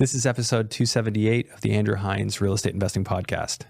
This is episode 278 of the Andrew Hines Real Estate Investing Podcast.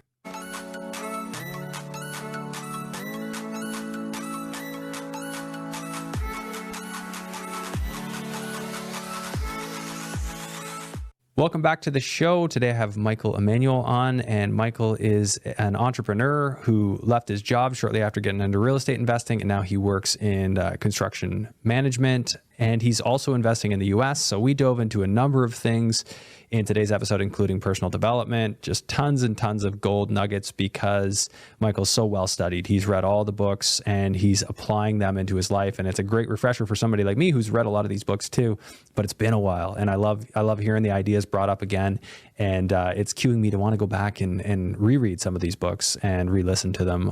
Welcome back to the show. Today I have Michael Emanuele on, and Michael is an entrepreneur who left his job shortly after getting into real estate investing, and now he works in construction management, and he's also investing in the US. So we dove into a number of things in today's episode, including personal development, just tons and tons of gold nuggets because Michael's so well studied. He's read all the books and he's applying them into his life. And it's a great refresher for somebody like me who's read a lot of these books too, but it's been a while. And I love hearing the ideas brought up again. And it's cueing me to want to go back and reread some of these books and re-listen to them,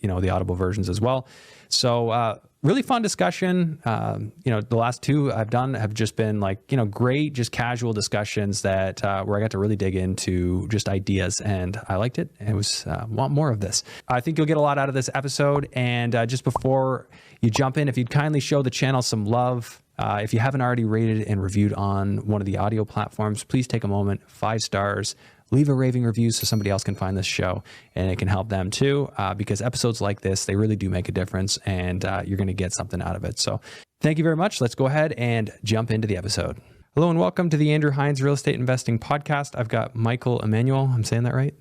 the audible versions as well. So, really fun discussion. The last two I've done have just been great, just casual discussions that where I got to really dig into just ideas, and I liked it. It was want more of this. I think you'll get a lot out of this episode. And just before you jump in, if you'd kindly show the channel some love, if you haven't already rated and reviewed on one of the audio platforms, please take a moment, 5 stars. Leave a raving review so somebody else can find this show and it can help them too, because episodes like this, they really do make a difference, and you're going to get something out of it. So thank you very much. Let's go ahead and jump into the episode. Hello and welcome to the Andrew Hines Real Estate Investing Podcast. I've got Michael Emanuele, I'm saying that right,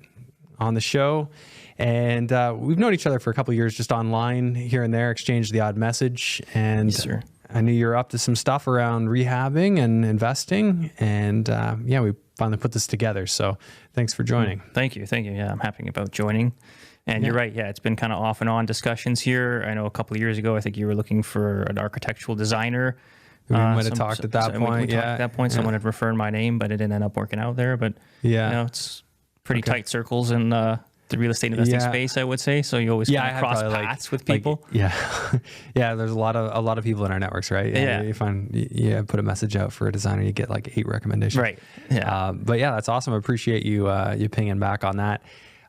on the show. And we've known each other for a couple of years, just online here and there, exchanged the odd message. And yes, sir. I knew you're up to some stuff around rehabbing and investing. And we finally put this together. So thanks for joining. Thank you. Yeah, I'm happy about joining. And you're right. Yeah, it's been kind of off and on discussions here. I know a couple of years ago, I think you were looking for an architectural designer. We might have talked at that point. At that point, someone had referred my name, but it didn't end up working out there. But it's pretty tight circles in the real estate investing space, I would say. So you always kind of cross paths with people. Yeah. There's a lot of people in our networks, right? Yeah. You find, put a message out for a designer, you get like 8 recommendations. Right. Yeah. But yeah, that's awesome. I appreciate you pinging back on that.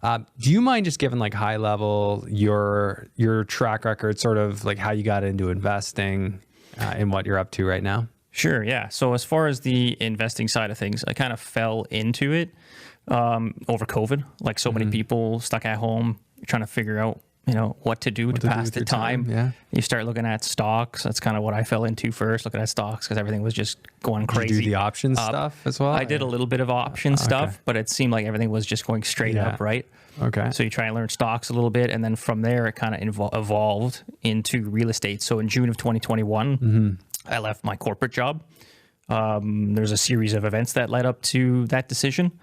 Do you mind just giving high level your track record, sort of like how you got into investing and what you're up to right now? Sure. Yeah. So as far as the investing side of things, I kind of fell into it over COVID, like so many people stuck at home trying to figure out, what to do to pass the time. Yeah. You start looking at stocks. That's kind of what I fell into first, looking at stocks because everything was just going crazy. Did you do the options stuff as well? I did a little bit of option stuff, but it seemed like everything was just going straight up, right? Okay. So you try and learn stocks a little bit, and then from there, it kind of evolved into real estate. So in June of 2021, I left my corporate job. There's a series of events that led up to that decision.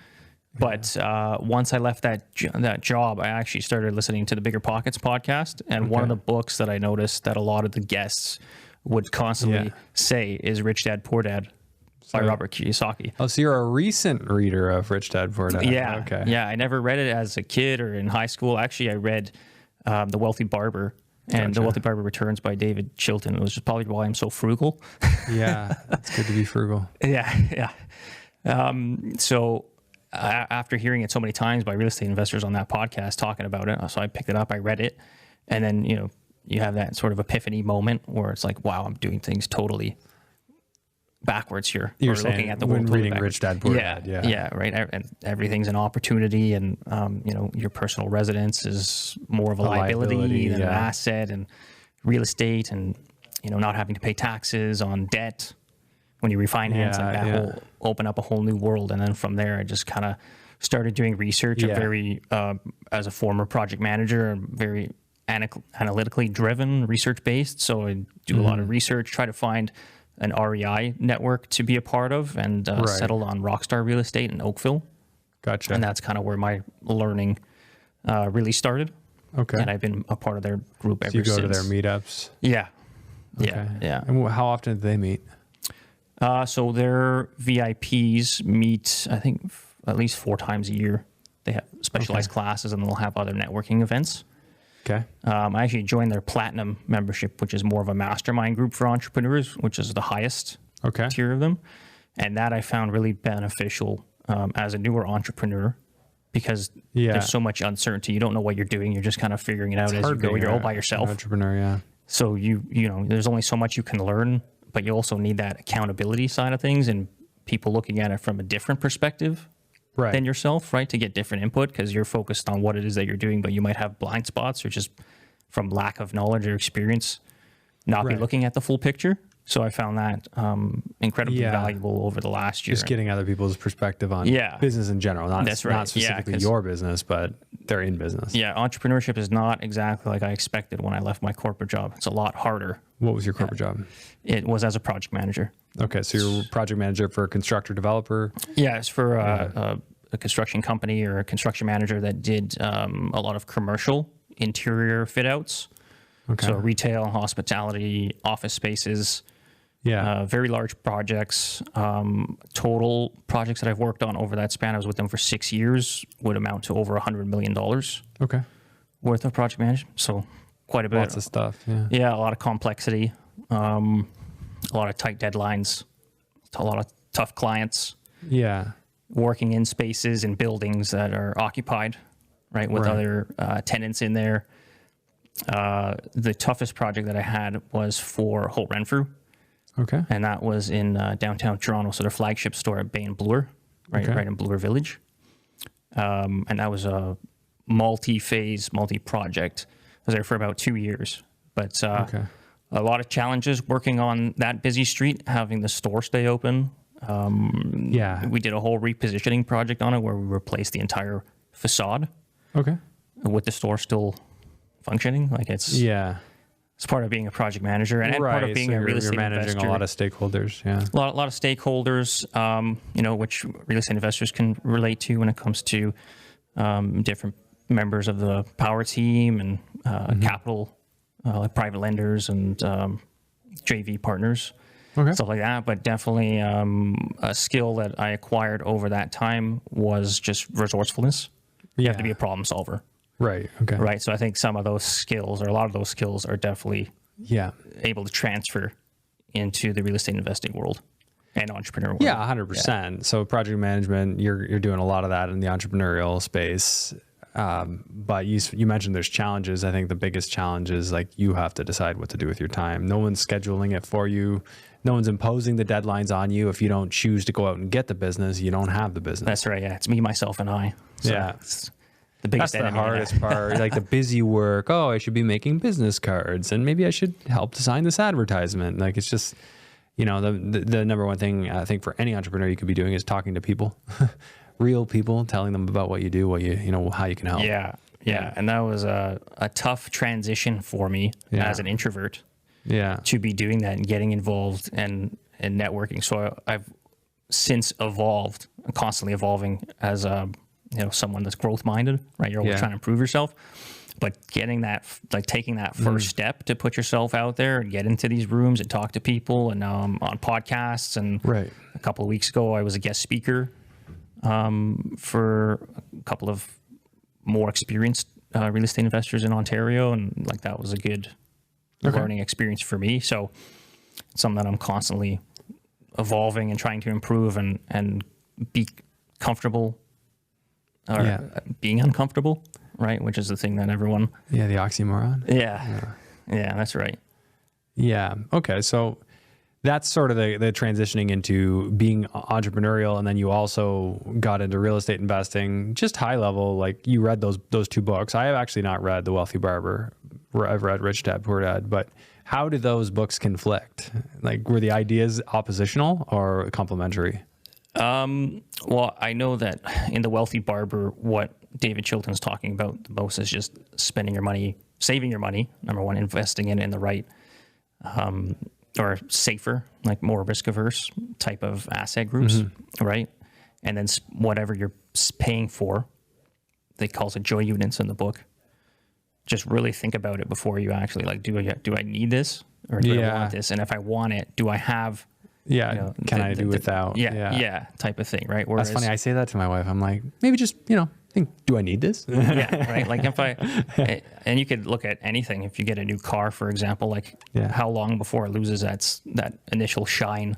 But once I left that job, I actually started listening to the Bigger Pockets podcast. And one of the books that I noticed that a lot of the guests would constantly say is Rich Dad, Poor Dad by Robert Kiyosaki. Oh, so you're a recent reader of Rich Dad, Poor Dad. Yeah. Okay. Yeah, I never read it as a kid or in high school. Actually, I read The Wealthy Barber. And The Wealthy Barber Returns by David Chilton. It was just probably why I'm so frugal. Yeah, it's good to be frugal. Yeah. So after hearing it so many times by real estate investors on that podcast talking about it, so I picked it up, I read it, and then, you have that sort of epiphany moment where it's like, wow, I'm doing things totally backwards here. You're or looking at the world reading backwards. Rich Dad, Poor Dad. Yeah, right. And everything's an opportunity, and your personal residence is more of a liability than an asset, and real estate, and not having to pay taxes on debt when you refinance, will open up a whole new world. And then from there, I just kind of started doing research. I'm very, as a former project manager, I'm very analytically driven, research based. So I do a lot of research, try to find an REI network to be a part of, and settled on Rockstar Real Estate in Oakville. Gotcha. And that's kind of where my learning really started. Okay. And I've been a part of their group ever since. So you go to their meetups? Yeah. Okay. Yeah. And how often do they meet? So their VIPs meet, I think, at least 4 times a year. They have specialized classes, and they'll have other networking events. Okay. I actually joined their Platinum membership, which is more of a mastermind group for entrepreneurs, which is the highest tier of them. And that I found really beneficial as a newer entrepreneur, because there's so much uncertainty. You don't know what you're doing. You're just kind of figuring it out as you go. You're all by yourself. Entrepreneur, So you know, there's only so much you can learn, but you also need that accountability side of things and people looking at it from a different perspective than yourself, right? To get different input, because you're focused on what it is that you're doing, but you might have blind spots or just from lack of knowledge or experience, not be looking at the full picture. So I found that incredibly valuable over the last year. Just getting other people's perspective on business in general, not specifically your business, but they're in business. Yeah, entrepreneurship is not exactly like I expected when I left my corporate job. It's a lot harder. What was your corporate job? It was as a project manager. Okay, so you're a project manager for a constructor developer? Yeah, it's for a construction company or a construction manager that did a lot of commercial interior fit outs. Okay. So retail, hospitality, office spaces. Yeah. Very large projects. Total projects that I've worked on over that span, I was with them for 6 years, would amount to over $100 million. Okay. Worth of project management. So quite a bit. Lots of stuff. Yeah. Yeah. A lot of complexity. A lot of tight deadlines. A lot of tough clients. Yeah. Working in spaces and buildings that are occupied, right, with other tenants in there. The toughest project that I had was for Holt Renfrew. Okay. And that was in downtown Toronto, so their flagship store at Bay and Bloor, right in Bloor Village. And that was a multi-phase, multi-project. I was there for about 2 years. But a lot of challenges working on that busy street, having the store stay open. We did a whole repositioning project on it where we replaced the entire facade. Okay. With the store still functioning. Like it's part of being a project manager and part of being a real estate investor. You're managing a lot of stakeholders, A lot of stakeholders, which real estate investors can relate to when it comes to different members of the power team and capital, like private lenders and JV partners, stuff like that. But definitely a skill that I acquired over that time was just resourcefulness. You have to be a problem solver. Right. Okay. Right. So I think some of those skills, or a lot of those skills, are definitely able to transfer into the real estate investing world and entrepreneur world. Yeah, 100%. So project management, you're doing a lot of that in the entrepreneurial space. But you mentioned there's challenges. I think the biggest challenge is like you have to decide what to do with your time. No one's scheduling it for you. No one's imposing the deadlines on you. If you don't choose to go out and get the business, you don't have the business. That's right. Yeah, it's me, myself, and I. So it's the biggest That's the hardest part. Like the busy work. Oh, I should be making business cards, and maybe I should help design this advertisement. Like it's just, the number one thing I think for any entrepreneur you could be doing is talking to people, real people, telling them about what you do, how you can help. Yeah. And that was a tough transition for me as an introvert. To be doing that and getting involved and networking. So I've since evolved, constantly evolving as someone that's growth minded, right? You're always trying to improve yourself, but getting that, like taking that first step to put yourself out there and get into these rooms and talk to people. And now I'm on podcasts, and a couple of weeks ago I was a guest speaker for a couple of more experienced real estate investors in Ontario, and like that was a good learning experience for me. So it's something that I'm constantly evolving and trying to improve and be comfortable or being uncomfortable, right? Which is the thing that everyone... the oxymoron. Yeah, that's right. Yeah. Okay. So that's sort of the transitioning into being entrepreneurial. And then you also got into real estate investing, just high level. Like you read those two books. I have actually not read The Wealthy Barber. I've read Rich Dad Poor Dad, but how did those books conflict? Like were the ideas oppositional or complementary? Well, I know that in The Wealthy Barber, what David Chilton's talking about the most is just spending your money, saving your money, number one, investing in the right, or safer, like more risk averse type of asset groups, right? And then whatever you're paying for, they call it joy units in the book. Just really think about it before you actually do I need this or do I want this? And if I want it, do I have... can I do without? Type of thing, right? Whereas, that's funny. I say that to my wife. I'm like, maybe just, think, do I need this? Right. Like and you could look at anything. If you get a new car, for example, like how long before it loses that initial shine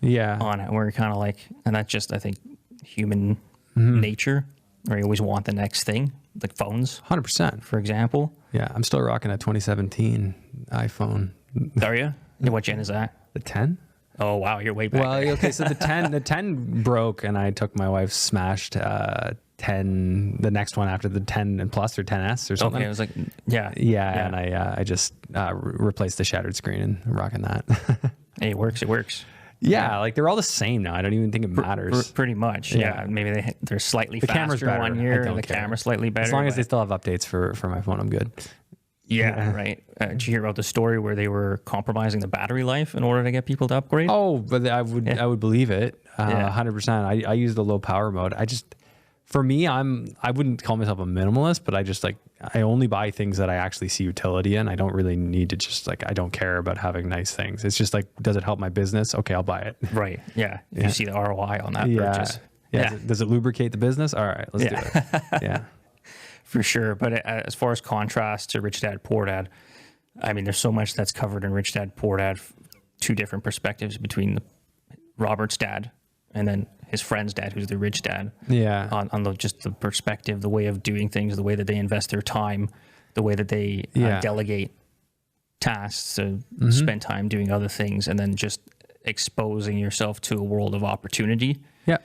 on it, where you're kind of like, and that's just, I think, human nature, where you always want the next thing, like phones. 100%. For example. Yeah. I'm still rocking a 2017 iPhone. Are you? What gen is that? The 10? Oh wow, you're way back. Well, there. okay, so the 10 broke, and I took my wife's smashed 10. The next one after the 10 and plus, or 10s or something. Okay, it was like yeah. And I just replaced the shattered screen and I'm rocking that. Hey, it works. It works. Yeah, like they're all the same now. I don't even think it matters. Pretty much. Yeah. Maybe they're slightly The camera's faster better. one I year, don't and the care. camera's slightly better. As long as they still have updates for my phone, I'm good. Yeah, right. Did you hear about the story where they were compromising the battery life in order to get people to upgrade? Oh, but I would believe it. Yeah. 100%. I use the low power mode. For me, I wouldn't call myself a minimalist, but I only buy things that I actually see utility in. I don't really need to just I don't care about having nice things. It's just does it help my business? Okay, I'll buy it. Right. Yeah. If you see the ROI on that purchase. Yeah. Does it lubricate the business? All right, let's do it. Yeah. For sure. But as far as contrast to Rich Dad, Poor Dad, I mean, there's so much that's covered in Rich Dad, Poor Dad, two different perspectives between Robert's dad and then his friend's dad, who's the rich dad. Yeah. On just the perspective, the way of doing things, the way that they invest their time, the way that they delegate tasks to spend time doing other things, and then just exposing yourself to a world of opportunity. Yeah.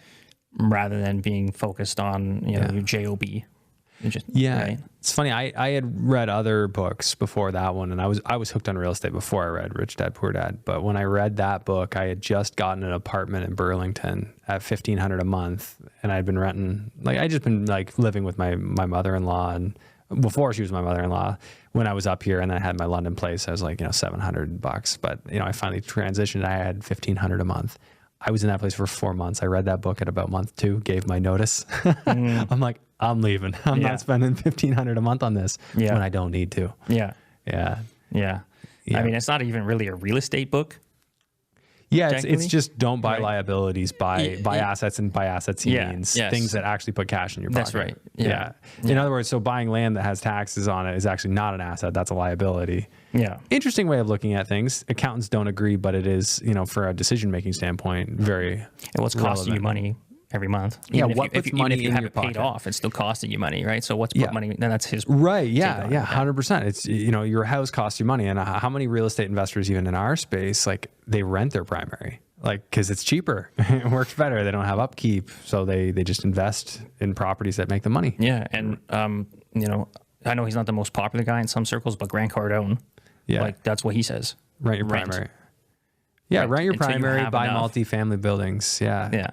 Rather than being focused on your job. Right? It's funny. I had read other books before that one, and I was hooked on real estate before I read Rich Dad Poor Dad. But when I read that book, I had just gotten an apartment in Burlington at $1,500 a month, and I'd been renting. I just been living with my mother-in-law, and before she was my mother-in-law, when I was up here, and I had my London place, I was $700. But I finally transitioned. I had $1,500 a month. I was in that place for 4 months. I read that book at about month 2, gave my notice. I'm like, I'm leaving. I'm not spending $1,500 a month on this when I don't need to. Yeah. Yeah. I mean, it's not even really a real estate book. Yeah, it's just don't buy liabilities, buy assets, and by assets he means things that actually put cash in your pocket. That's right. Yeah. In other words, so buying land that has taxes on it is actually not an asset. That's a liability. Yeah. Interesting way of looking at things. Accountants don't agree, but it is, for a decision-making standpoint, very what's costing you money every month. Even if you have it paid off, it's still costing you money, right? So what's put money? Then that's his right. Yeah, 100%. It's your house costs you money, and how many real estate investors, even in our space, they rent their primary, because it's cheaper, it works better. They don't have upkeep, so they just invest in properties that make them money. Yeah, and I know he's not the most popular guy in some circles, but Grant Cardone, that's what he says. Rent your primary. Yeah, rent your primary, buy multi-family buildings. Yeah. Yeah.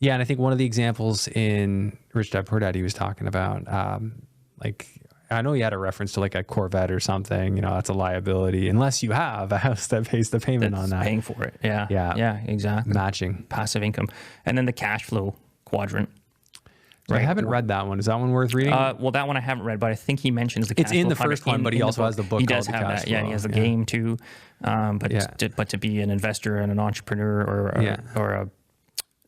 Yeah, and I think one of the examples in Rich Dad Poor Dad he was talking about, I know he had a reference to a Corvette or something. That's a liability unless you have a house that pays the payment on that. Paying for it. Yeah. Yeah, Exactly. Matching passive income, and then the cash flow quadrant. Right. I haven't read that one. Is that one worth reading? Well, that one I haven't read, but I think he mentions the cash flow. It's in the first one, but he also has the book. He does have that. Yeah, he has the game too. But to be an investor and an entrepreneur or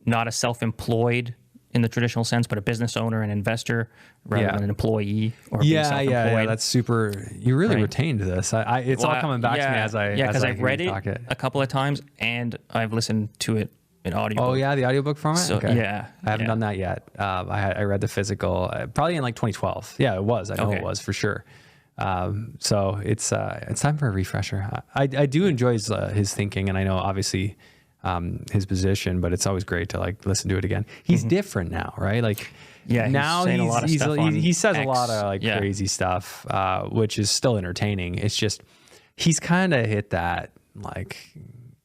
not a self-employed in the traditional sense, but a business owner and investor rather than an employee or being self-employed. Yeah, that's super. You really retained this. It's all coming back to me as I because I've read it a couple of times and I've listened to it in audio. Oh yeah, the audiobook format. So, okay. Yeah, I haven't done that yet. I read the physical probably in 2012. Yeah, it was. I know it was for sure. So it's time for a refresher. I do enjoy his thinking, and I know obviously. His position, but it's always great to listen to it again. He's different now, right? Now he says a lot of crazy stuff, which is still entertaining. It's just he's kind of hit that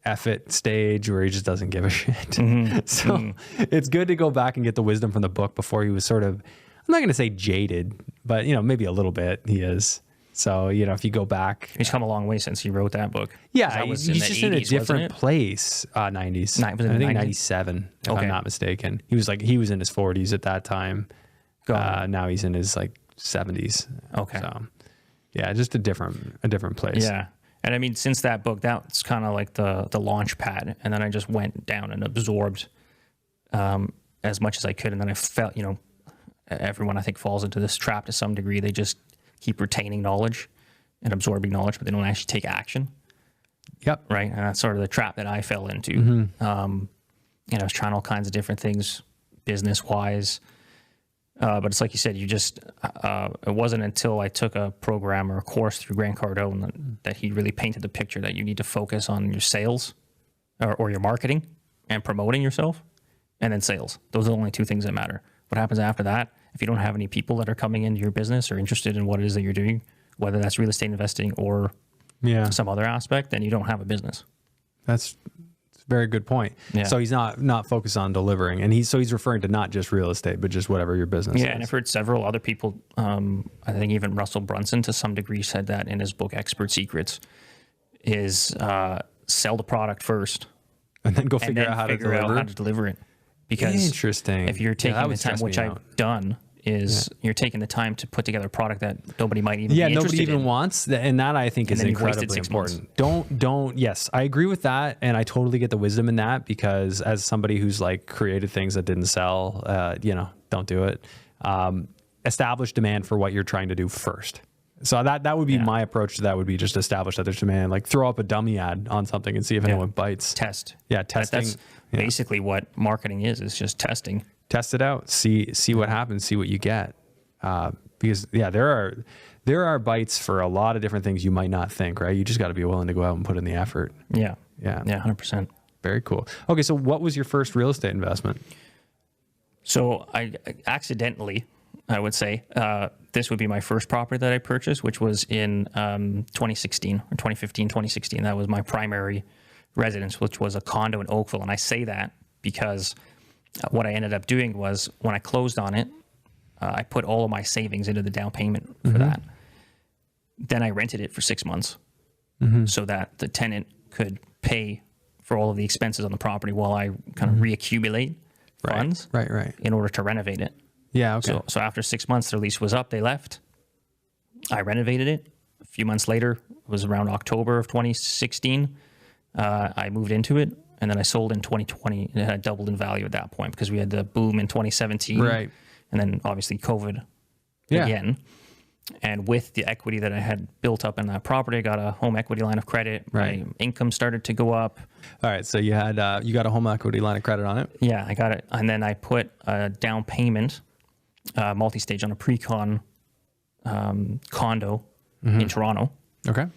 F it stage where he just doesn't give a shit. So it's good to go back and get the wisdom from the book before he was sort of, I'm not going to say jaded, but maybe a little bit he is. So, if you go back... He's come a long way since he wrote that book. Yeah, he's just in a different place. 90s. I think 97, if I'm not mistaken. He was in his 40s at that time. Now he's in his 70s. Okay. So, yeah, just a different place. Yeah. And I mean, since that book, that's kind of like the launch pad. And then I just went down and absorbed as much as I could. And then I felt, everyone I think falls into this trap to some degree. They just keep retaining knowledge and absorbing knowledge, but they don't actually take action. Yep. Right. And that's sort of the trap that I fell into. I was trying all kinds of different things business wise. But it's like you said, it wasn't until I took a program or a course through Grant Cardone that he really painted the picture that you need to focus on your sales or your marketing and promoting yourself, and then sales. Those are the only two things that matter. What happens after that, if you don't have any people that are coming into your business or interested in what it is that you're doing, whether that's real estate investing or some other aspect, then you don't have a business. That's a very good point. Yeah. So he's not focused on delivering, and he's referring to not just real estate, but just whatever your business is. Yeah, and I've heard several other people, I think even Russell Brunson to some degree said that in his book, Expert Secrets, is sell the product first. And then figure out how to deliver it. Because interesting. If you're taking the time, which I've done, is you're taking the time to put together a product that nobody might even be interested nobody even wants, and that I think is incredibly important. Don't. Yes, I agree with that, and I totally get the wisdom in that, because as somebody who's like created things that didn't sell, don't do it. Establish demand for what you're trying to do first. So that would be my approach to that. Would be just establish that there's demand. Like throw up a dummy ad on something and see if anyone bites. Test. Yeah, testing. That's basically what marketing is just testing. Test it out. See what happens. See what you get. Because there are bites for a lot of different things you might not think. Right. You just got to be willing to go out and put in the effort. Yeah. Yeah. 100%. Very cool. Okay. So what was your first real estate investment? So I accidentally, I would say, this would be my first property that I purchased, which was in 2016 or 2015, 2016. That was my primary residence, which was a condo in Oakville. And I say that because what I ended up doing was when I closed on it, I put all of my savings into the down payment for that. Then I rented it for 6 months so that the tenant could pay for all of the expenses on the property while I kind of reaccumulate funds in order to renovate it. Yeah. Okay. So after 6 months, their lease was up. They left. I renovated it. A few months later, it was around October of 2016. I moved into it, and then I sold in 2020. It had doubled in value at that point because we had the boom in 2017. Right. And then obviously COVID again. And with the equity that I had built up in that property, I got a home equity line of credit. Right. My income started to go up. All right. So you got a home equity line of credit on it? Yeah, I got it. And then I put a down payment multi-stage on a pre-con condo in Toronto. Okay.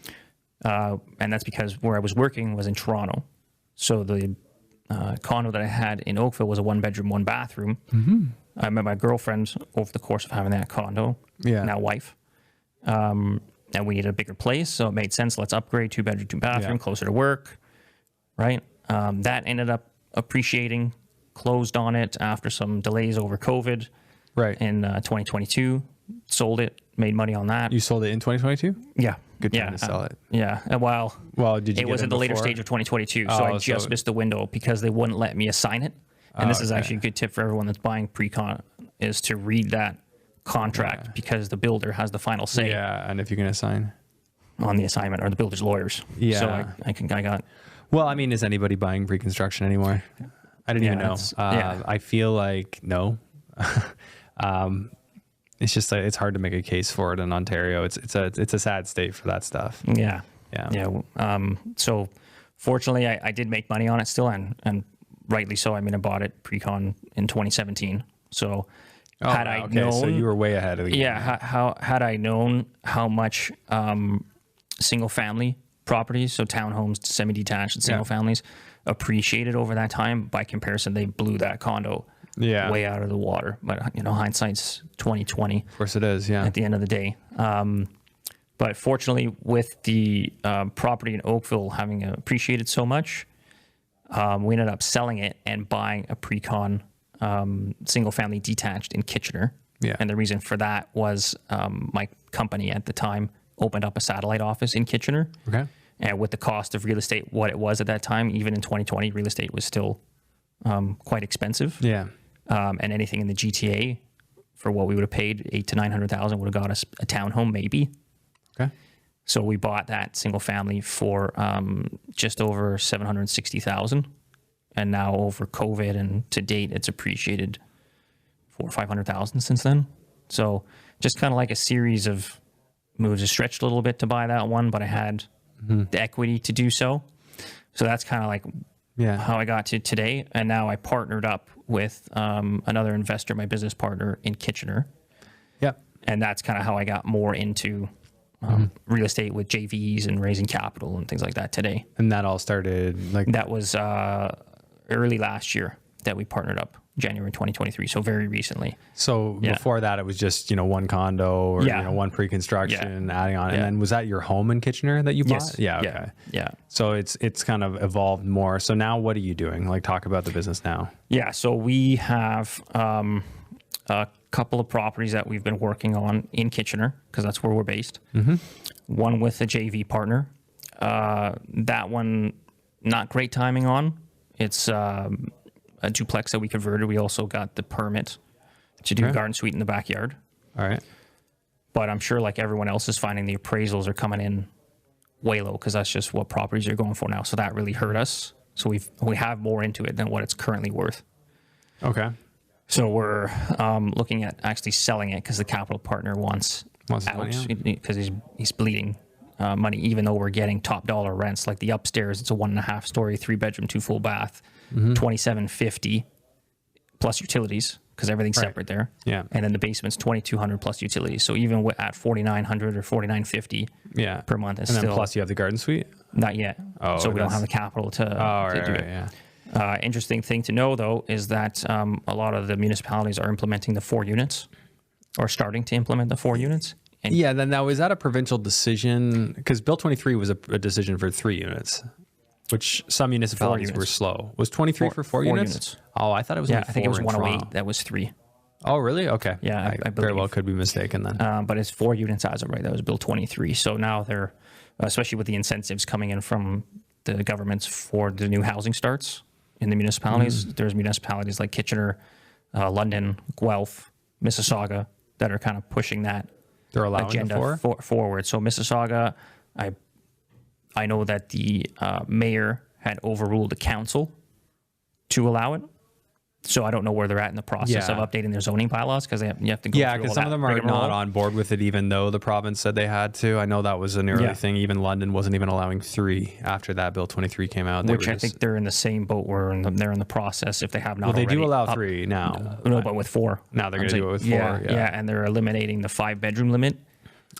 And that's because where I was working was in Toronto. So the condo that I had in Oakville was a 1-bedroom, 1-bathroom. I met my girlfriend over the course of having that condo, now wife. And we needed a bigger place, so it made sense. Let's upgrade, 2-bedroom, 2-bathroom, closer to work, right? That ended up appreciating, closed on it after some delays over COVID. Right. In 2022, sold it, made money on that. You sold it in 2022? Yeah. Good time to sell it. Yeah. Well, did you it was in the later stage of 2022, so I just missed the window because they wouldn't let me assign it. And this is actually a good tip for everyone that's buying pre-con is to read that contract because the builder has the final say. Yeah, and if you're going to assign on the assignment or the builder's lawyers. Yeah. So I got. Well, I mean, is anybody buying pre-construction anymore? I didn't even know. I feel like no. It's just it's hard to make a case for it in Ontario. It's a sad state for that stuff. Yeah. Yeah. So fortunately, I did make money on it still, and rightly so. I mean, I bought it pre-con in 2017. So I known, so you were way ahead of the game. Yeah. Had I known how much single family properties, so townhomes, semi-detached, and single families appreciated over that time, by comparison, they blew that condo way out of the water. But hindsight's 2020. Of course it is. Yeah. At the end of the day. But fortunately, with the property in Oakville having appreciated so much, we ended up selling it and buying a pre-con single family detached in Kitchener. Yeah. And the reason for that was my company at the time opened up a satellite office in Kitchener. Okay. And with the cost of real estate, what it was at that time, even in 2020, real estate was still quite expensive. Yeah. And anything in the GTA for what we would have paid, $800,000 to $900,000 would have got us a townhome maybe. Okay. So we bought that single family for just over $760,000, and now over COVID and to date, it's appreciated $400,000 or $500,000 since then. So just kind of like a series of moves. I stretched a little bit to buy that one, but I had the equity to do so. So that's kind of like how I got to today. And now I partnered up with another investor, my business partner in Kitchener. Yep. And that's kind of how I got more into real estate with JVs and raising capital and things like that today. And that all started like that was early last year that we partnered up, January 2023. So very recently. So before that, it was just, one condo or, one pre-construction adding on. And then was that your home in Kitchener that you bought? Yes. Yeah. Okay. Yeah. So it's kind of evolved more. So now what are you doing? Like talk about the business now. Yeah. So we have a couple of properties that we've been working on in Kitchener because that's where we're based. One with a JV partner. That one, not great timing on. It's a duplex that we converted. We also got the permit to do garden suite in the backyard. All right. But I'm sure like everyone else is finding the appraisals are coming in way low because that's just what properties are going for now. So that really hurt us. So we have more into it than what it's currently worth. Okay. So we're looking at actually selling it because the capital partner wants out because he's bleeding money, even though we're getting top dollar rents. Like the upstairs, it's a 1.5 story, 3-bedroom, 2 full bath, $2,750 plus utilities because everything's separate there. Yeah. And then the basement's $2,200 plus utilities. So even at $4,900 or $4,950 per month, it's and then still plus you have the garden suite. Not yet. Oh, so we don't have the capital to do it. Yeah. Interesting thing to know, though, is that a lot of the municipalities are implementing the 4 units or starting to implement the 4 units. And then now, is that a provincial decision? Because Bill 23 was a decision for 3 units, which some municipalities were slow. Was 23 for 4 units? Oh, I thought it was only 4 I think it was 108. Toronto. That was 3. Oh, really? Okay. Yeah, I believe. Very well could be mistaken then. But it's 4 units as of right. That was Bill 23. So now they're, especially with the incentives coming in from the governments for the new housing starts in the municipalities. There's municipalities like Kitchener, London, Guelph, Mississauga that are kind of pushing that agenda forward. So Mississauga, I know that the mayor had overruled the council to allow it. So I don't know where they're at in the process of updating their zoning bylaws because you have to go through because some of them are not on board with it, even though the province said they had to. I know that was an early thing. Even London wasn't even allowing 3 after that Bill 23 came out. Which I think they're in the same boat where they're in the process if they have not already. Well, they do allow 3 3 now. No, but with 4. Now they're going to do it with 4. Yeah, and they're eliminating the 5-bedroom limit.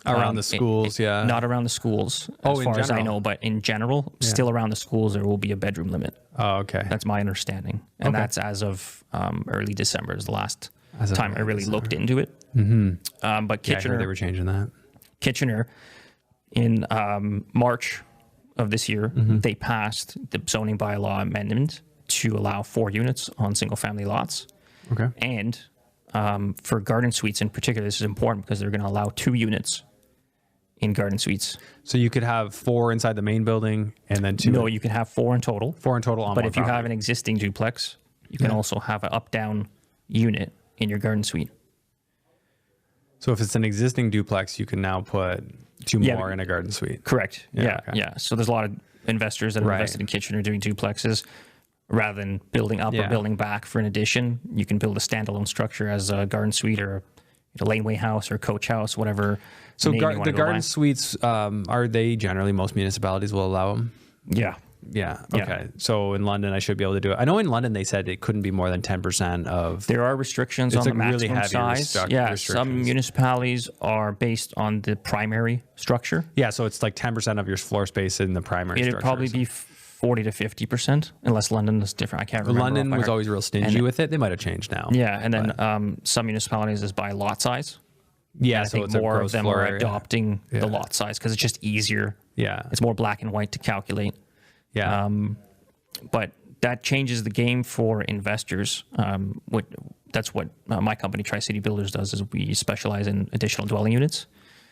Around the schools, Not around the schools, as far as I know, but in general, still around the schools, there will be a bedroom limit. Oh, okay. That's my understanding. And that's as of early December is the last time I really looked into it. But Kitchener, I heard they were changing that. Kitchener, in March of this year, they passed the zoning bylaw amendment to allow 4 units on single-family lots. Okay. And for garden suites in particular, this is important because they're going to allow 2 units in garden suites. So you could have 4 inside the main building and then 2. No, you can have 4 in total. 4 in total on But one if you property. have an existing duplex, you can also have an up-down unit in your garden suite. So if it's an existing duplex, you can now put 2 more in a garden suite. Correct. Yeah. So there's a lot of investors that are invested in Kitchener doing duplexes. Rather than building up or building back for an addition, you can build a standalone structure as a garden suite or a laneway house or coach house, whatever. So the garden suites, are they generally, most municipalities will allow them? Yeah. Yeah. Okay. So in London, I should be able to do it. I know in London, they said it couldn't be more than 10% of. There are restrictions on the maximum really size. Some municipalities are based on the primary structure. Yeah. So it's like 10% of your floor space in the primary structure. It'd probably be 40 to 50%, unless London is different. I can't remember. London was always real stingy with it. They might have changed now. Yeah. And then some municipalities is by lot size. Yeah. So I think more of them are adopting the lot size because it's just easier. Yeah. It's more black and white to calculate. Yeah. But that changes the game for investors. That's what my company, Tri-City Builders, does is we specialize in additional dwelling units.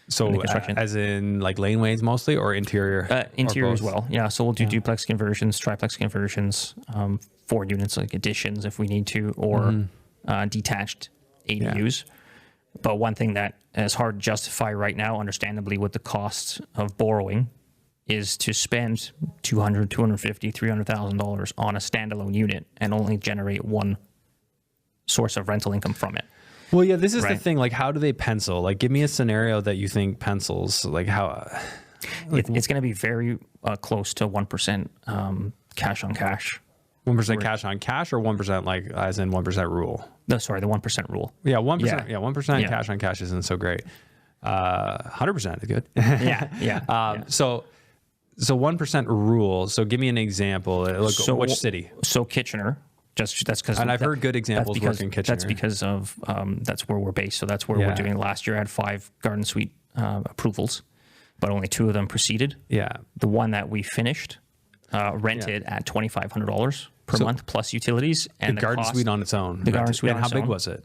So as in like laneways mostly or interior? Interior as well. Yeah. So we'll do duplex conversions, triplex conversions, 4 units like additions if we need to, or detached ADUs. But one thing that is hard to justify right now, understandably, with the cost of borrowing, is to spend $200,000, $250,000, $300,000 on a standalone unit and only generate one source of rental income from it. Well, yeah, this is the thing. Like, how do they pencil? Like, give me a scenario that you think pencils. Like, how? It's going to be very close to 1% cash on cash. 1% cash on cash, or 1% like as in 1% rule? No, sorry, the 1% rule. Yeah, 1%. Yeah, 1% cash on cash isn't so great. 100% is good. Yeah. So 1% rule. So give me an example. Look, which city? So Kitchener. That's because. And I've heard good examples working in Kitchener. That's because of that's where we're based. So that's where we're doing. Last year I had 5 garden suite approvals, but only 2 of them proceeded. Yeah. The one that we finished rented at $2,500 per month plus utilities, and the garden suite on its own. The garden suite. And how big was it?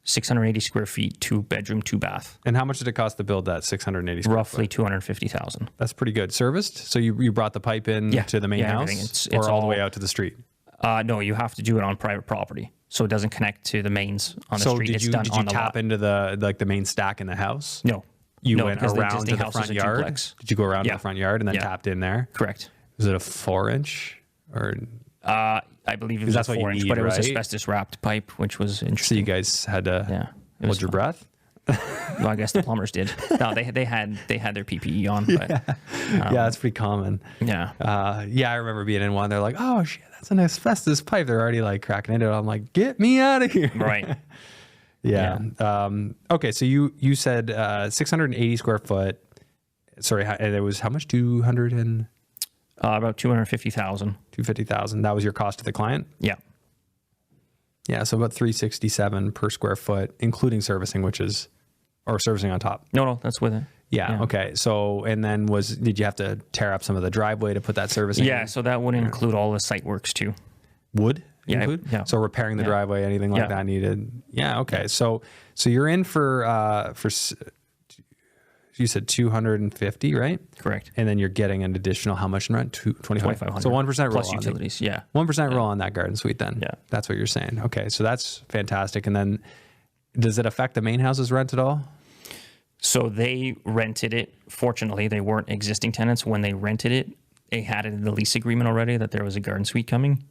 680 square feet, 2 bedroom, 2 bath. And how much did it cost to build that 680 square Roughly $250,000. That's pretty good. Serviced? So you brought the pipe in to the main house, it's all the way out to the street? No, you have to do it on private property, so it doesn't connect to the mains on the street. Did you tap into the main stack in the house? No. You went around to the front yard? Duplex. Did you go around to the front yard and then tapped in there? Correct. Was it a 4-inch or? I believe it was a 4-inch, but it was asbestos wrapped pipe, which was interesting. So you guys had to hold your breath? Well, I guess the plumbers did. No, they had their PPE on. But, yeah, that's pretty common. Yeah. I remember being in one. They're like, "Oh shit, that's an asbestos pipe." They're already like cracking into it. I'm like, "Get me out of here!" Right. Yeah. Okay, so you said 680 square foot. Sorry, it was how much? 200 and about 250,000. 250,000. That was your cost to the client? Yeah. Yeah, so about 367 per square foot, including servicing, or servicing on top. No, that's with it. Yeah. Okay. So, and then did you have to tear up some of the driveway to put that servicing? Yeah. So that would include all the site works too. Would include? Yeah. So repairing the driveway, anything like that needed. Yeah. Okay. So you're in for you said 250, right? Correct. And then you're getting an additional how much in rent? 2,500. So 1% roll plus utilities. 1% roll on that garden suite then. Yeah. That's what you're saying. Okay. So that's fantastic. And then does it affect the main house's rent at all? So they rented it. Fortunately, they weren't existing tenants. When they rented it, they had it in the lease agreement already that there was a garden suite coming.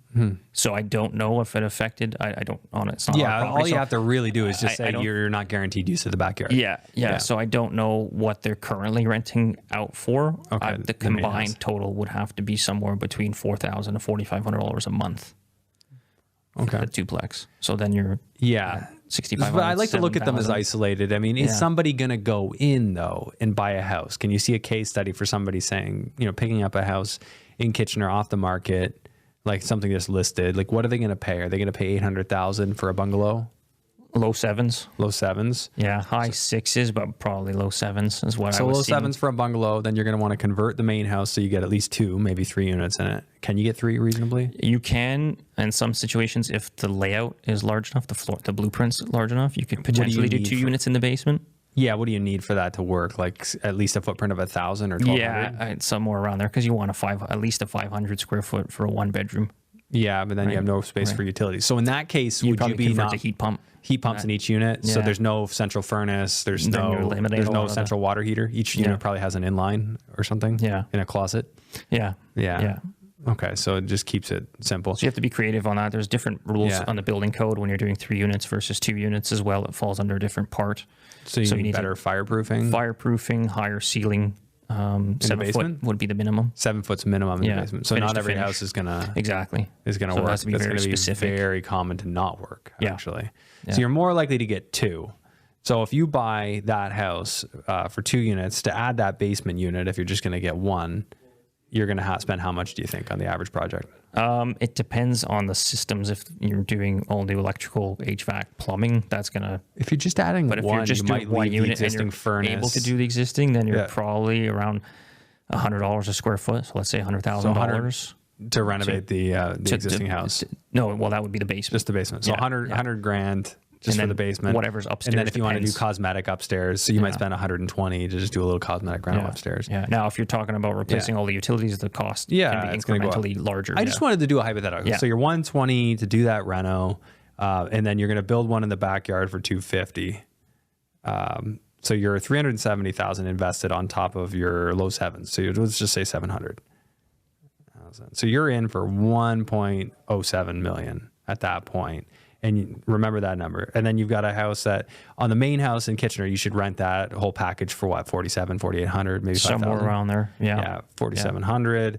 So I don't know if it affected. I don't own it. It's not our property, all you have to really do is just say you're not guaranteed use of the backyard. Yeah. So I don't know what they're currently renting out for. Okay. The combined total would have to be somewhere between $4,000 to $4,500 a month. Okay. For the duplex. So then you're 6,500. But I like to look at them as isolated. I mean, is somebody going to go in though and buy a house? Can you see a case study for somebody saying, picking up a house in Kitchener off the market, like something just listed? Like, what are they going to pay? Are they going to pay $800,000 for a bungalow? Low sevens. Low sevens. Yeah, high sixes, but probably low sevens is what I was seeing. So low seeing. sevens for a bungalow. Then you're going to want to convert the main house so you get at least 2, maybe 3 units in it. Can you get 3 reasonably? You can, in some situations, if the layout is large enough, the blueprint's large enough, you could potentially do 2 units in the basement. Yeah, what do you need for that to work? Like at least a footprint of 1,000 or 1,200? Yeah, somewhere around there, because you want at least a 500 square foot for a 1-bedroom. Yeah, but then you have no space for utilities. So in that case, would you be not a heat pump? Heat pumps in each unit, so there's no central furnace. There's no central water heater. Each unit probably has an inline or something. Yeah, in a closet. Yeah. Okay, so it just keeps it simple. So you have to be creative on that. There's different rules on the building code when you're doing 3 units versus 2 units as well. It falls under a different part. So you need better fireproofing, higher ceiling. 7 foot would be the minimum. 7 foot's minimum in the basement. So not every house is gonna work. It has to be very specific. Very common to not work. Actually, so you're more likely to get 2. So if you buy that house for 2 units, to add that basement unit, if you're just going to get 1, you're going to spend how much do you think on the average project? It depends on the systems. If you're doing all new electrical, HVAC, plumbing, that's going to... If you're just adding if you're just you might leave the existing furnace. Able to do the existing, then you're probably around $100 a square foot. So let's say $100,000. To renovate the existing house. No, well, that would be the basement. Just the basement. So $100,000 just for the basement. Whatever's upstairs. And then if you want to do cosmetic upstairs, so you might spend $120 to just do a little cosmetic reno upstairs. Yeah. Now, if you're talking about replacing all the utilities, the cost can be incrementally larger. I just wanted to do a hypothetical. Yeah. So you're $120 to do that reno, and then you're going to build one in the backyard for $250. So you're $370,000 invested on top of your low sevens. So let's just say $700,000. So you're in for $1.07 million at that point. And remember that number. And then you've got a house that on the main house in Kitchener, you should rent that whole package for what, $4,700, $4,800, maybe $5,000. Somewhere around there. Yeah. $4,700.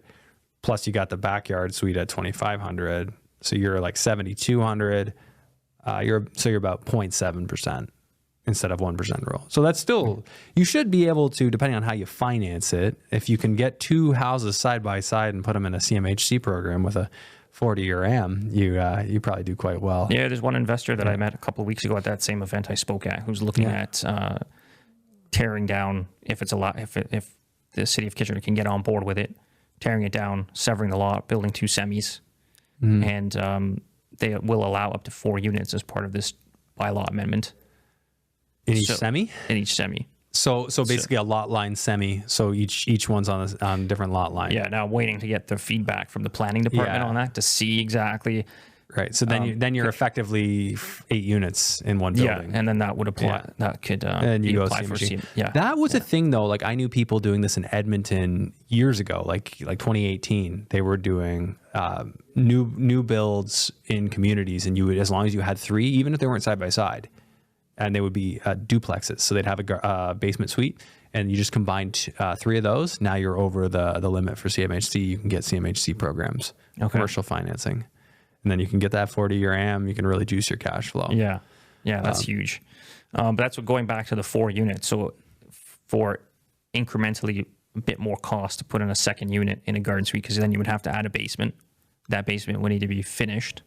Plus you got the backyard suite at $2,500. So you're like $7,200. You're about 0.7% instead of 1% rule. So that's still, you should be able to, depending on how you finance it, if you can get 2 houses side by side and put them in a CMHC program with a 40-year AM, you probably do quite well. Yeah, there's one investor that I met a couple of weeks ago at that same event I spoke at, who's looking at tearing down, if it's a lot, if the city of Kitchener can get on board with it, tearing it down, severing the lot, building 2 semis, and they will allow up to 4 units as part of this bylaw amendment. In each semi? In each semi. So basically a lot line semi. So each one's on a different lot line. Yeah. Now I'm waiting to get the feedback from the planning department on that to see exactly. Right. So then you're effectively 8 units in one building. Yeah, and then that would apply. Yeah. That could and you go apply for CMHC. Yeah. That was a thing though. Like I knew people doing this in Edmonton years ago, like 2018. They were doing new builds in communities, and you would, as long as you had 3, even if they weren't side by side, and they would be duplexes. So they'd have a basement suite, and you just combined 3 of those. Now you're over the limit for CMHC. You can get CMHC programs, commercial financing. And then you can get that 40-year AM. You can really juice your cash flow. Yeah, that's huge. But that's what, going back to the 4 units. So for incrementally a bit more cost to put in a second unit in a garden suite, because then you would have to add a basement. That basement would need to be finished.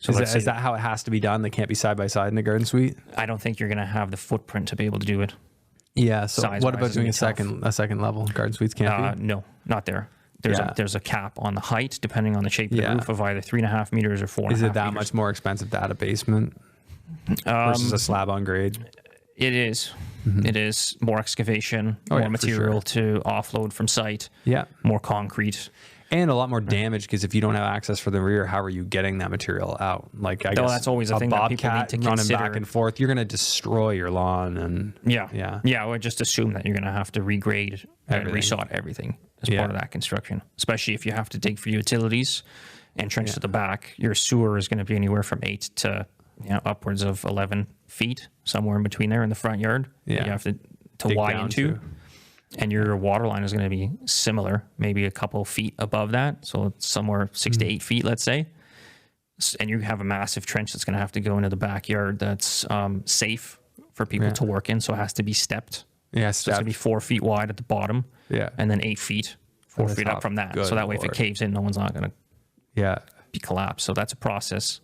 So is that how it has to be done? They can't be side by side in the garden suite? I don't think you're going to have the footprint to be able to do it. Yeah. So what about doing a second level? Garden suites can't be? No, not there. There's a cap on the height, depending on the shape of the roof, of either 3.5 meters or 4.5 meters. Is it that much more expensive to add a basement versus a slab on grade? It is. Mm-hmm. It is more excavation, more material to offload from site. Yeah. More concrete. And a lot more damage, because if you don't have access for the rear, how are you getting that material out? Like, I guess that's always a thing that people need to running consider. Back and forth, you're going to destroy your lawn. And I would just assume that you're going to have to regrade and resod everything as part of that construction, especially if you have to dig for utilities and trench to the back. Your sewer is going to be anywhere from 8 to upwards of 11 feet, somewhere in between there in the front yard. You have to widen to. And your water line is going to be similar, maybe a couple feet above that. So it's somewhere 6 to 8 feet, let's say. And you have a massive trench that's going to have to go into the backyard that's safe for people to work in. So it has to be stepped. Yeah, so it's going to be 4 feet wide at the bottom. Yeah. And then 8 feet, 4 feet up from that. So that way, if it caves in, no one's not going to be collapsed. So that's a process.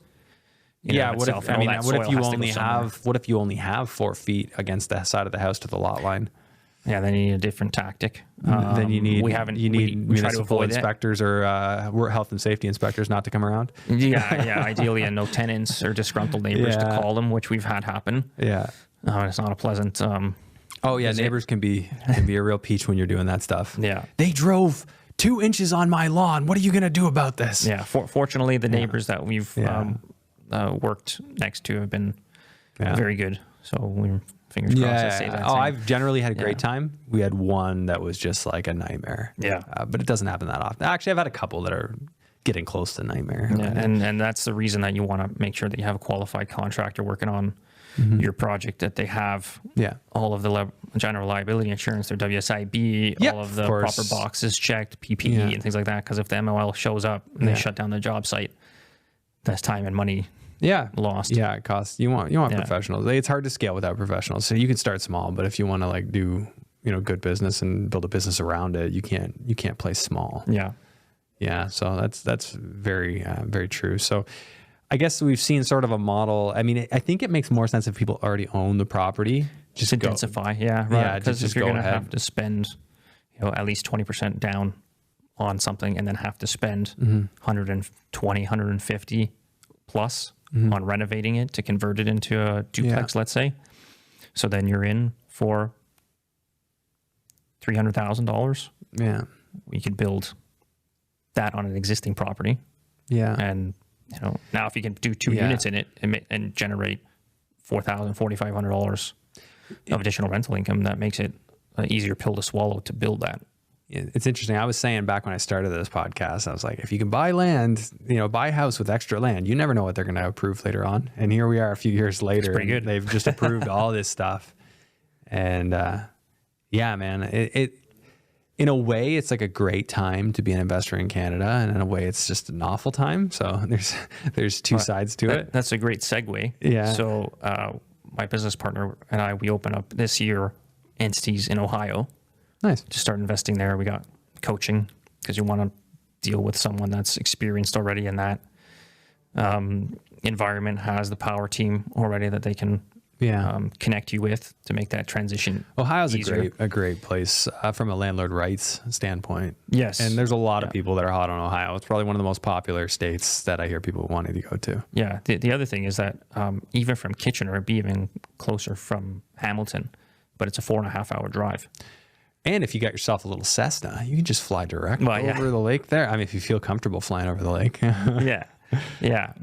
What if you only have 4 feet against the side of the house to the lot line? Yeah, then you need a different tactic. Then you need municipal inspectors or health and safety inspectors not to come around. Ideally, and no tenants or disgruntled neighbors to call them, which we've had happen. Yeah, it's not a pleasant. Neighbors can be a real peach when you're doing that stuff. Yeah, they drove 2 inches on my lawn. What are you gonna do about this? Yeah, fortunately, the neighbors that we've worked next to have been very good. So we're. Fingers crossed. I've generally had a great time. We had one that was just like a nightmare. Yeah. But it doesn't happen that often. Actually, I've had a couple that are getting close to nightmare. Yeah, and that's the reason that you want to make sure that you have a qualified contractor working on your project, that they have all of the general liability insurance, their WSIB, all of the proper boxes checked, PPE and things like that. Because if the MOL shows up and they shut down the job site, that's time and money. Lost. Yeah, it costs. You want professionals. It's hard to scale without professionals. So you can start small, but if you want to like do good business and build a business around it, you can't play small. Yeah. So that's very very true. So I guess we've seen sort of a model. I mean, I think it makes more sense if people already own the property. Just densify. Because if you're going to have to spend at least 20% down on something, and then have to spend 120, 150 plus. On renovating it to convert it into a duplex, let's say. So then you're in for $300,000. Yeah. We could build that on an existing property. Yeah. And now if you can do 2 units in it and generate $4,000, $4,500 of additional rental income, that makes it an easier pill to swallow to build that. It's interesting. I was saying back when I started this podcast, I was like, if you can buy land, buy a house with extra land, you never know what they're going to approve later on. And here we are a few years later. Pretty good. They've just approved all this stuff. And man, it in a way, it's like a great time to be an investor in Canada. And in a way, it's just an awful time. So there's 2 sides to it. That's a great segue. Yeah. So my business partner and I, we open up this year entities in Ohio. Nice. To start investing there. We got coaching because you want to deal with someone that's experienced already in that environment, has the power team already that they can connect you with to make that transition. Ohio's easier. a great place from a landlord rights standpoint. Yes. And there's a lot of people that are hot on Ohio. It's probably one of the most popular states that I hear people wanting to go to. Yeah. The other thing is that even from Kitchener, it'd be even closer from Hamilton, but it's a 4.5 hour drive. And if you got yourself a little Cessna, you can just fly direct over the lake there. I mean, if you feel comfortable flying over the lake. Yeah.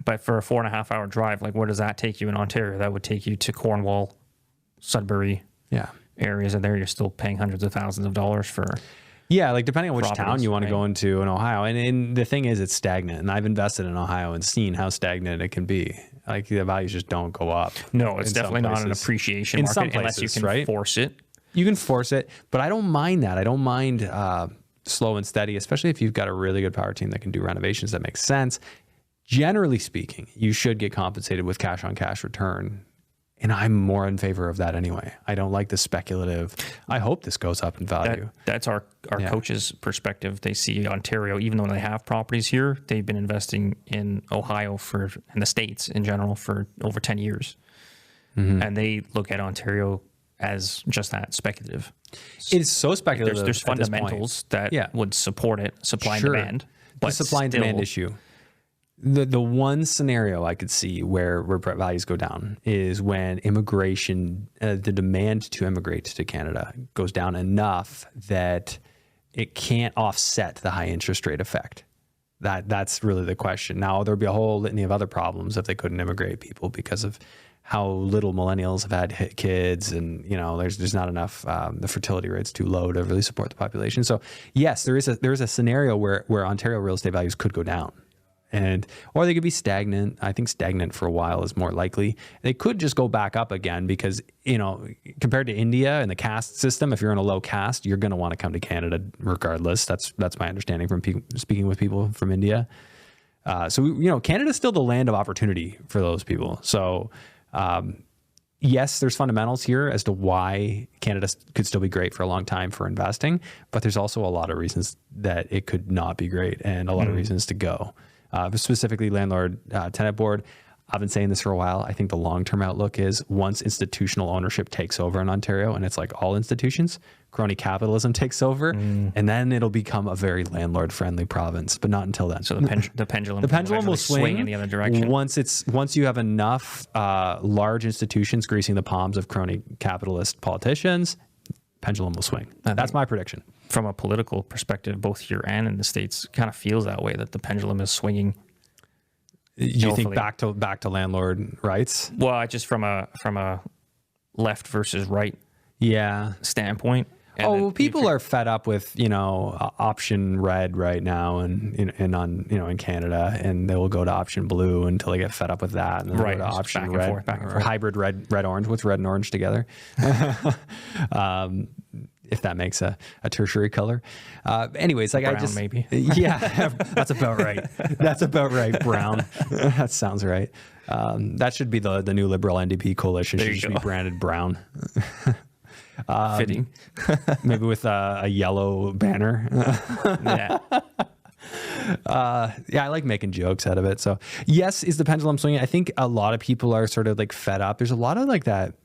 But for a 4.5 hour drive, like where does that take you in Ontario? That would take you to Cornwall, Sudbury areas, and there you're still paying hundreds of thousands of dollars for. Yeah, like depending on which town you want to go into in Ohio. And the thing is, it's stagnant. And I've invested in Ohio and seen how stagnant it can be. Like the values just don't go up. No, it's definitely not an appreciation market some places, unless you can force it. You can force it, but I don't mind that. I don't mind slow and steady, especially if you've got a really good power team that can do renovations that make sense. Generally speaking, you should get compensated with cash on cash return. And I'm more in favor of that anyway. I don't like the speculative. I hope this goes up in value. That's our coach's perspective. They see Ontario, even though they have properties here, they've been investing in Ohio and the States in general for over 10 years. Mm-hmm. And they look at Ontario as just that, speculative. It's so speculative. There's fundamentals that would support it, supply and demand. But the supply and demand issue. The one scenario I could see where values go down is when immigration, the demand to immigrate to Canada goes down enough that it can't offset the high interest rate effect. That's really the question. Now, there'd be a whole litany of other problems if they couldn't immigrate people because of how little millennials have had kids, and there's not enough. The fertility rate's too low to really support the population. So yes, there is a scenario where Ontario real estate values could go down, or they could be stagnant. I think stagnant for a while is more likely. They could just go back up again because compared to India and the caste system, if you're in a low caste, you're going to want to come to Canada regardless. That's my understanding from speaking with people from India. So Canada's still the land of opportunity for those people. So. Yes, there's fundamentals here as to why Canada could still be great for a long time for investing, but there's also a lot of reasons that it could not be great and a lot of reasons to go. Specifically, landlord tenant board. I've been saying this for a while. I think the long-term outlook is once institutional ownership takes over in Ontario, and it's like all institutions, crony capitalism takes over, and then it'll become a very landlord-friendly province, but not until then. So the pendulum will swing in the other direction. Once you have enough large institutions greasing the palms of crony capitalist politicians, pendulum will swing. That's my prediction. From a political perspective, both here and in the States, it kind of feels that way, that the pendulum is swinging. You think back to landlord rights? Well, just from a left versus right standpoint. And people are fed up with option red right now, and in Canada, and they will go to option blue until they get fed up with that, and then go to option red or hybrid red orange. What's red and orange together? If that makes a tertiary color. Anyways, like brown, maybe. Yeah, that's about right. That's about right. Brown. That sounds right. That should be the new Liberal NDP coalition. Should just be branded brown. Fitting. Maybe with a yellow banner. I like making jokes out of it. So yes, is the pendulum swinging? I think a lot of people are sort of like fed up. There's a lot of like that.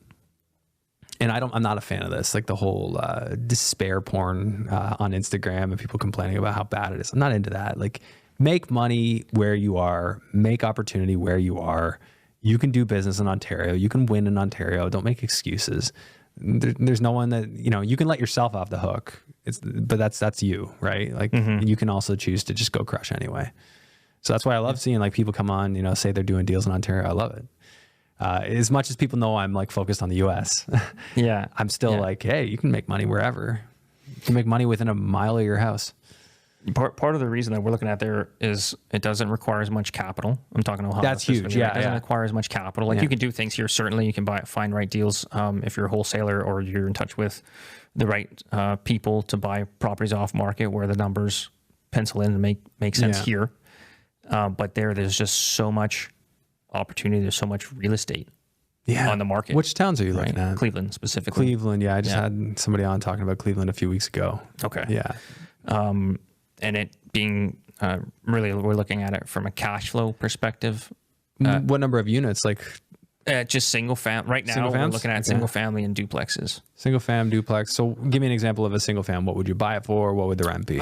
And I'm not a fan of this, like the whole despair porn on Instagram and people complaining about how bad it is. I'm not into that. Like, make money where you are, make opportunity where you are. You can do business in Ontario. You can win in Ontario. Don't make excuses. There's no one that, you can let yourself off the hook. But that's you, right? Like you can also choose to just go crush anyway. So that's why I love seeing like people come on, say they're doing deals in Ontario. I love it. As much as people know I'm like focused on the US, I'm still like, hey, you can make money wherever. You can make money within a mile of your house. Part of the reason that we're looking at there is it doesn't require as much capital. I'm talking Ohio. That's huge. Yeah, it doesn't require as much capital. Like you can do things here. Certainly, you can find right deals if you're a wholesaler or you're in touch with the right people to buy properties off market where the numbers pencil in and make sense here. But there's just so much opportunity. There's so much real estate on the market. Which towns are you looking at? Cleveland specifically. Cleveland, yeah. I just had somebody on talking about Cleveland a few weeks ago. Okay. Yeah. And it being really, we're looking at it from a cash flow perspective. What number of units? Like just single fam. Right now, we're looking at single family and duplexes. Single fam, duplex. So give me an example of a single fam. What would you buy it for? What would the rent be?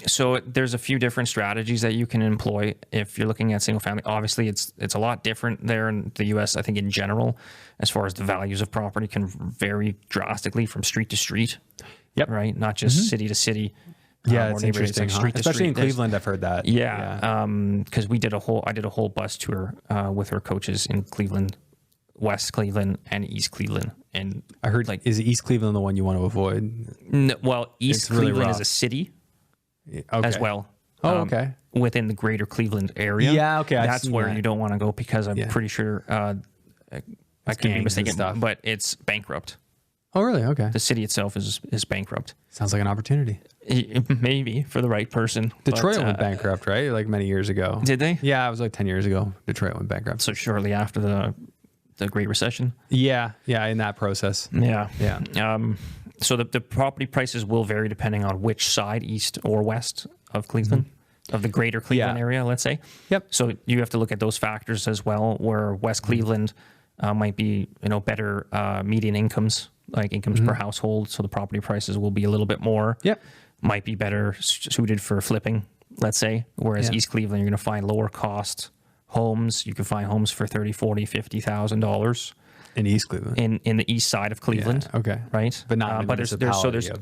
So there's a few different strategies that you can employ if you're looking at single family. Obviously, it's a lot different there in the U.S. I think in general, as far as the values of property can vary drastically from street to street. Yep. Right. Not just city to city. Yeah, it's interesting, like especially in Cleveland. I've heard that. Yeah, because I did a whole bus tour with our coaches in Cleveland, West Cleveland, and East Cleveland, and I heard like, is East Cleveland the one you want to avoid? No, well, East Cleveland is a city as well. Oh, okay. Within the greater Cleveland area. Yeah, okay. That's where you don't want to go because I'm pretty sure I could be mistaken, but it's bankrupt. Oh, really? Okay. The city itself is bankrupt. Sounds like an opportunity. Maybe for the right person. Detroit went bankrupt, right? Like many years ago. Did they? Yeah, it was like 10 years ago. Detroit went bankrupt. So shortly after the Great Recession. Yeah, in that process. Yeah. Yeah. So the property prices will vary depending on which side, east or west of Cleveland, of the greater Cleveland area, let's say. Yep. So you have to look at those factors as well, where West Cleveland might be, better median incomes, like incomes per household. So the property prices will be a little bit more. Yep. Might be better suited for flipping, let's say. Whereas East Cleveland, you're going to find lower cost homes. You can find homes for $30,000, $40,000, $50,000 in East Cleveland, in the east side of Cleveland. Yeah, okay, right, but not. But there's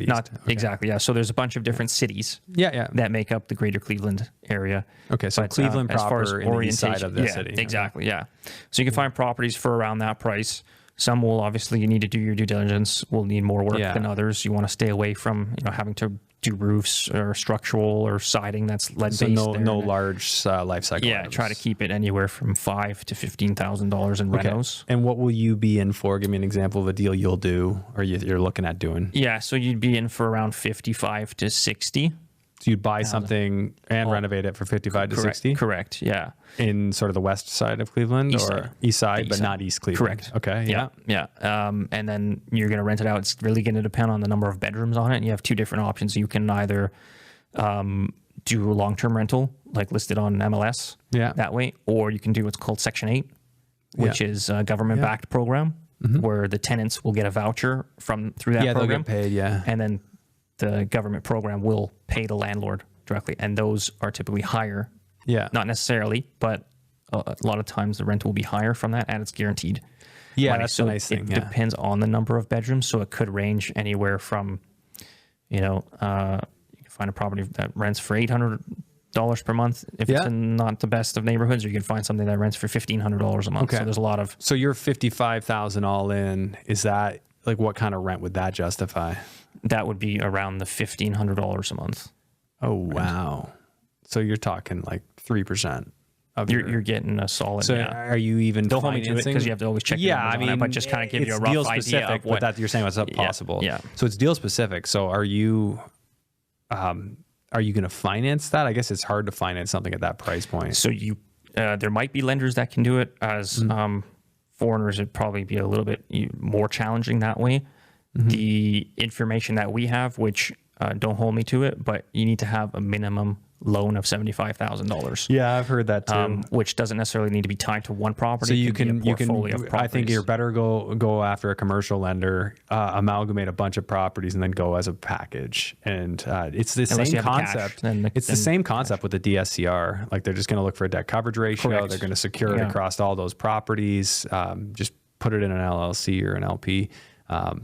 not exactly. Yeah, so there's a bunch of different cities. That make up the greater Cleveland area. Okay, so Cleveland proper, as far as in the east side of the city. Exactly. Yeah, so you can find properties for around that price. Some will obviously, you need to do your due diligence, will need more work than others. You want to stay away from having to do roofs or structural or siding that's lead-based. So no large life cycle items. Try to keep it anywhere from $5,000 to $15,000 in renos. And what will you be in for? Give me an example of a deal you'll do or you're looking at doing. Yeah, so you'd be in for around 55 to 60. So you'd buy something and renovate it for 55 to 60? Correct, yeah. In sort of the west side of Cleveland east side, but not East Cleveland? Correct. Okay, yeah. And then you're going to rent it out. It's really going to depend on the number of bedrooms on it. And you have two different options. You can either do a long-term rental, like listed on MLS that way, or you can do what's called Section 8, which is a government-backed program where the tenants will get a voucher through that program. They'll get paid, And then the government program will pay the landlord directly, and those are typically higher. Yeah. Not necessarily, but a lot of times the rent will be higher from that, and it's guaranteed. Yeah, money. that's so the nice thing. It depends on the number of bedrooms, so it could range anywhere from, you can find a property that rents for $800 per month if it's in not the best of neighborhoods, or you can find something that rents for $1,500 a month. Okay. So there's a lot of. So you're $55,000 all in. Is that like what kind of rent would that justify? That would be around the $1,500 a month. Oh, wow. So you're talking like 3% of you're getting a solid. So are you even don't hold me to it because you have to always check. I mean, but just kind of give you a rough idea of what. But that you're saying what's possible. Yeah. So it's deal specific. So are you going to finance that? I guess it's hard to finance something at that price point. So there might be lenders that can do it. As foreigners, it'd probably be a little bit more challenging that way. The information that we have, which don't hold me to it, but you need to have a minimum loan of $75,000. Yeah, I've heard that too. Which doesn't necessarily need to be tied to one property. So you can I think you're better go after a commercial lender, amalgamate a bunch of properties, and then go as a package. And it's the same concept. It's the same concept with the DSCR. Like they're just going to look for a debt coverage ratio. Correct. They're going to secure it across all those properties. Just put it in an LLC or an LP.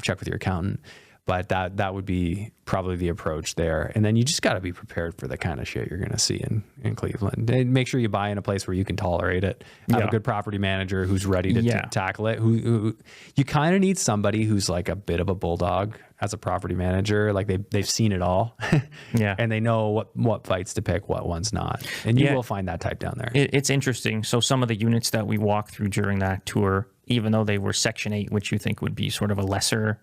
Check with your accountant, but that would be probably the approach there. And then you just got to be prepared for the kind of shit you're going to see in Cleveland. And make sure you buy in a place where you can tolerate it. Have a good property manager who's ready to tackle it. Who you kind of need somebody who's like a bit of a bulldog as a property manager. Like they've seen it all, and they know what fights to pick, what ones not. And you will find that type down there. It's interesting. So some of the units that we walked through during that tour, even though they were Section 8, which you think would be sort of a lesser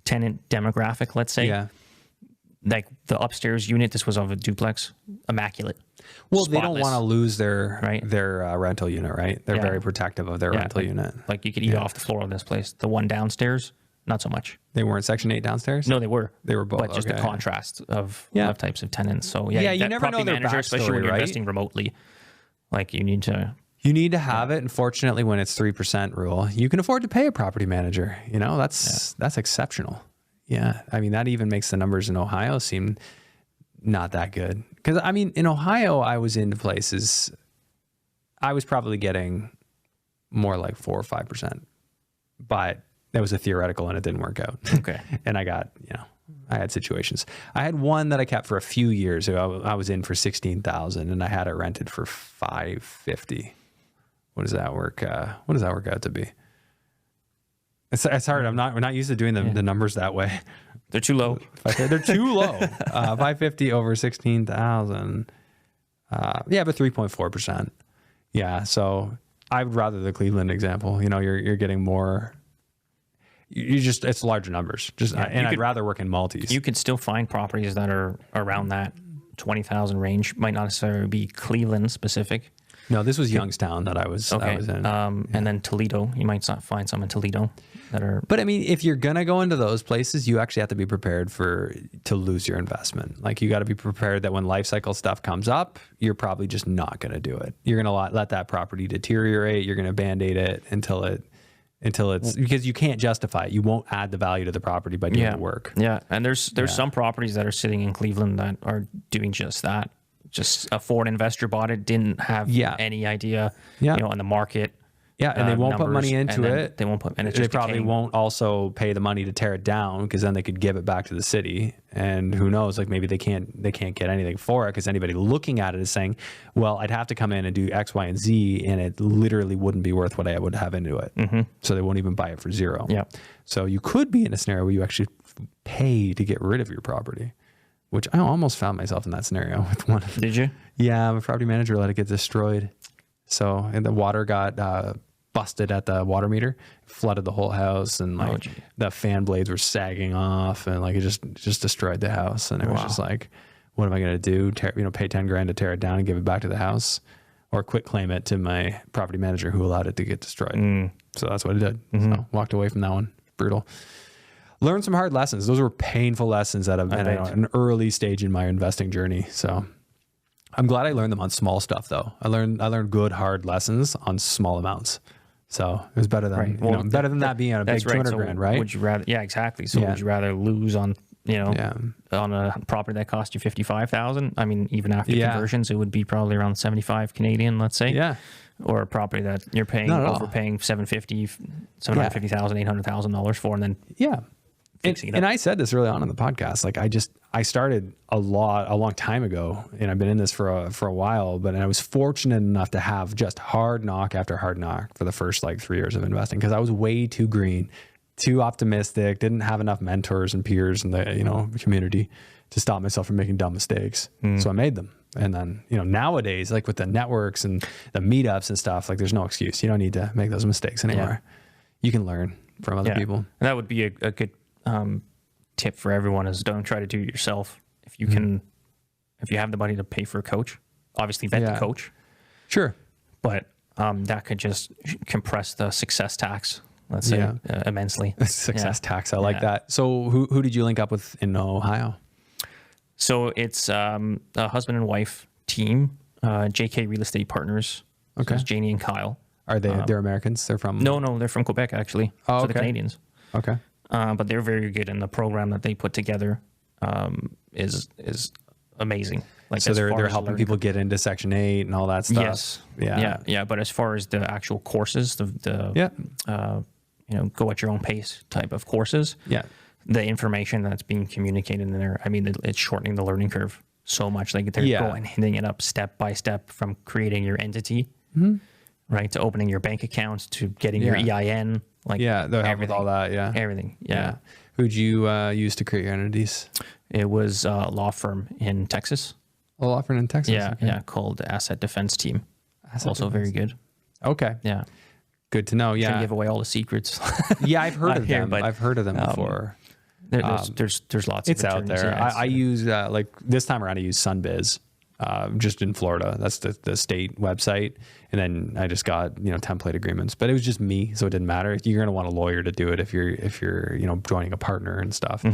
tenant demographic, let's say, like the upstairs unit, this was of a duplex, immaculate. Well, Spotless. they don't want to lose their Right. rental unit, right? They're very protective of their rental unit. Like you could eat off the floor of this place. The one downstairs, not so much. They weren't Section 8 downstairs? No, they were. They were both. But just the contrast of types of tenants. So you that never know their manager, especially when backstory, you're right? investing remotely, like you need to. You need to have it. And fortunately, when it's 3% rule, you can afford to pay a property manager. You know, that's exceptional. Yeah. I mean, that even makes the numbers in Ohio seem not that good. Because, I mean, in Ohio, I was into places, I was probably getting more like 4 or 5%. But that was a theoretical and it didn't work out. Okay. And I got, I had situations. I had one that I kept for a few years. I was in for $16,000 and I had it rented for $550. What does that work? What does that work out to be? It's hard. We're not used to doing the numbers that way. They're too low. They're too low. 550 over 16,000. Yeah, but 3.4%. Yeah. So I would rather the Cleveland example. You're getting more. It's larger numbers. I'd rather work in multis. You could still find properties that are around that 20,000 range. Might not necessarily be Cleveland specific. No, this was Youngstown that I was in. And then Toledo, you might find some in Toledo that are. But I mean, if you're gonna go into those places, you actually have to be prepared to lose your investment. Like you got to be prepared that when life cycle stuff comes up, you're probably just not gonna do it. You're gonna let that property deteriorate. You're gonna band-aid it until it's because you can't justify it. You won't add the value to the property by doing the work. Yeah, and there's some properties that are sitting in Cleveland that are doing just that. Just a foreign investor bought it, didn't have any idea, on the market. Yeah, and they won't put money into it. They won't put, and they probably won't also pay the money to tear it down because then they could give it back to the city. And who knows? Like maybe they can't get anything for it because anybody looking at it is saying, "Well, I'd have to come in and do X, Y, and Z, and it literally wouldn't be worth what I would have into it." Mm-hmm. So they won't even buy it for zero. Yeah. So you could be in a scenario where you actually pay to get rid of your property. Which I almost found myself in that scenario with one. Did you? Yeah, my property manager let it get destroyed. So, and the water got busted at the water meter, flooded the whole house, and the fan blades were sagging off, and it just destroyed the house. And it was just like, what am I going to do? Pay $10,000 to tear it down and give it back to the house, or quit claim it to my property manager who allowed it to get destroyed. So that's what I did. Mm-hmm. So walked away from that one. Brutal. Learned some hard lessons. Those were painful lessons at an early stage in my investing journey. So I'm glad I learned them on small stuff though. I learned good hard lessons on small amounts. So it was better than better than that being on a big $200,000, right? Would you rather? Yeah, exactly. So would you rather lose on on a property that cost you $55,000? I mean, even after conversions, it would be probably around 75 Canadian, let's say. Yeah. Or a property that you're overpaying $750,000, $800,000 for, and then And I said this early on in the podcast. Like I started a long time ago, and I've been in this for a while. But I was fortunate enough to have just hard knock after hard knock for the first 3 years of investing because I was way too green, too optimistic, didn't have enough mentors and peers in the community to stop myself from making dumb mistakes. So I made them. And then nowadays, with the networks and the meetups and stuff, there's no excuse. You don't need to make those mistakes anymore. You can learn from other people. And that would be a good tip for everyone is don't try to do it yourself. If you can, if you have the money to pay for a coach, obviously vet the coach. Sure. But that could just compress the success tax, let's say, immensely. Success tax. I like that. So who did you link up with in Ohio? So it's a husband and wife team, JK Real Estate Partners. Okay. So it's Janie and Kyle. Are they, they're Americans? They're from? No, they're from Quebec actually. Oh, so they're Canadians. Okay. But they're very good, and the program that they put together is amazing. So they're helping people get into Section 8 and all that stuff. Yes. Yeah. But as far as the actual courses, go at your own pace type of courses. Yeah. The information that's being communicated in there, I mean, it's shortening the learning curve so much. They're going hitting it up step by step from creating your entity, right, to opening your bank accounts to getting your EIN. They'll help with all that. Yeah, everything. Yeah. Who'd you use to create your entities? It was a law firm in Texas. A law firm in Texas. Yeah, called Asset Defense Team. Very good. Okay. Yeah. Good to know. Yeah. Shouldn't give away all the secrets. Yeah, I've heard of them. I've heard of them before. There's lots. It's of out there. Yeah, I use like this time around. I use Sunbiz, just in Florida. That's the state website, and then I just got template agreements. But it was just me, so it didn't matter. You're going to want a lawyer to do it if you're joining a partner and stuff.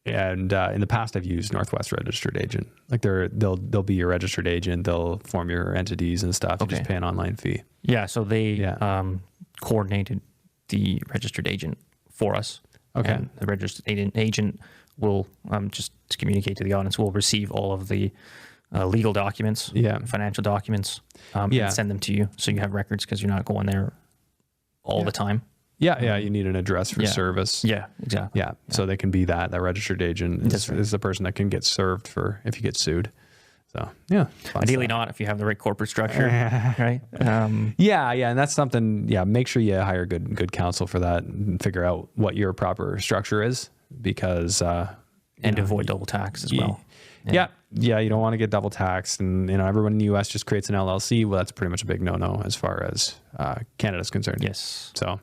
And in the past, I've used Northwest Registered Agent. Like they'll be your registered agent. They'll form your entities and stuff. You just pay an online fee. Yeah. So they coordinated the registered agent for us. Okay. And the registered agent will just to communicate to the audience, will receive all of the legal documents, financial documents, and send them to you, so you have records because you're not going there all the time. Yeah, you need an address for service. Yeah, exactly. Yeah, so they can be that registered agent is the person that can get served for if you get sued. So ideally not if you have the right corporate structure, right? And that's something. Yeah, make sure you hire good counsel for that and figure out what your proper structure is, because and to avoid double tax as well. Yeah, you don't want to get double taxed, and everyone in the U.S. just creates an LLC. Well, that's pretty much a big no-no as far as Canada's concerned. Yes. So.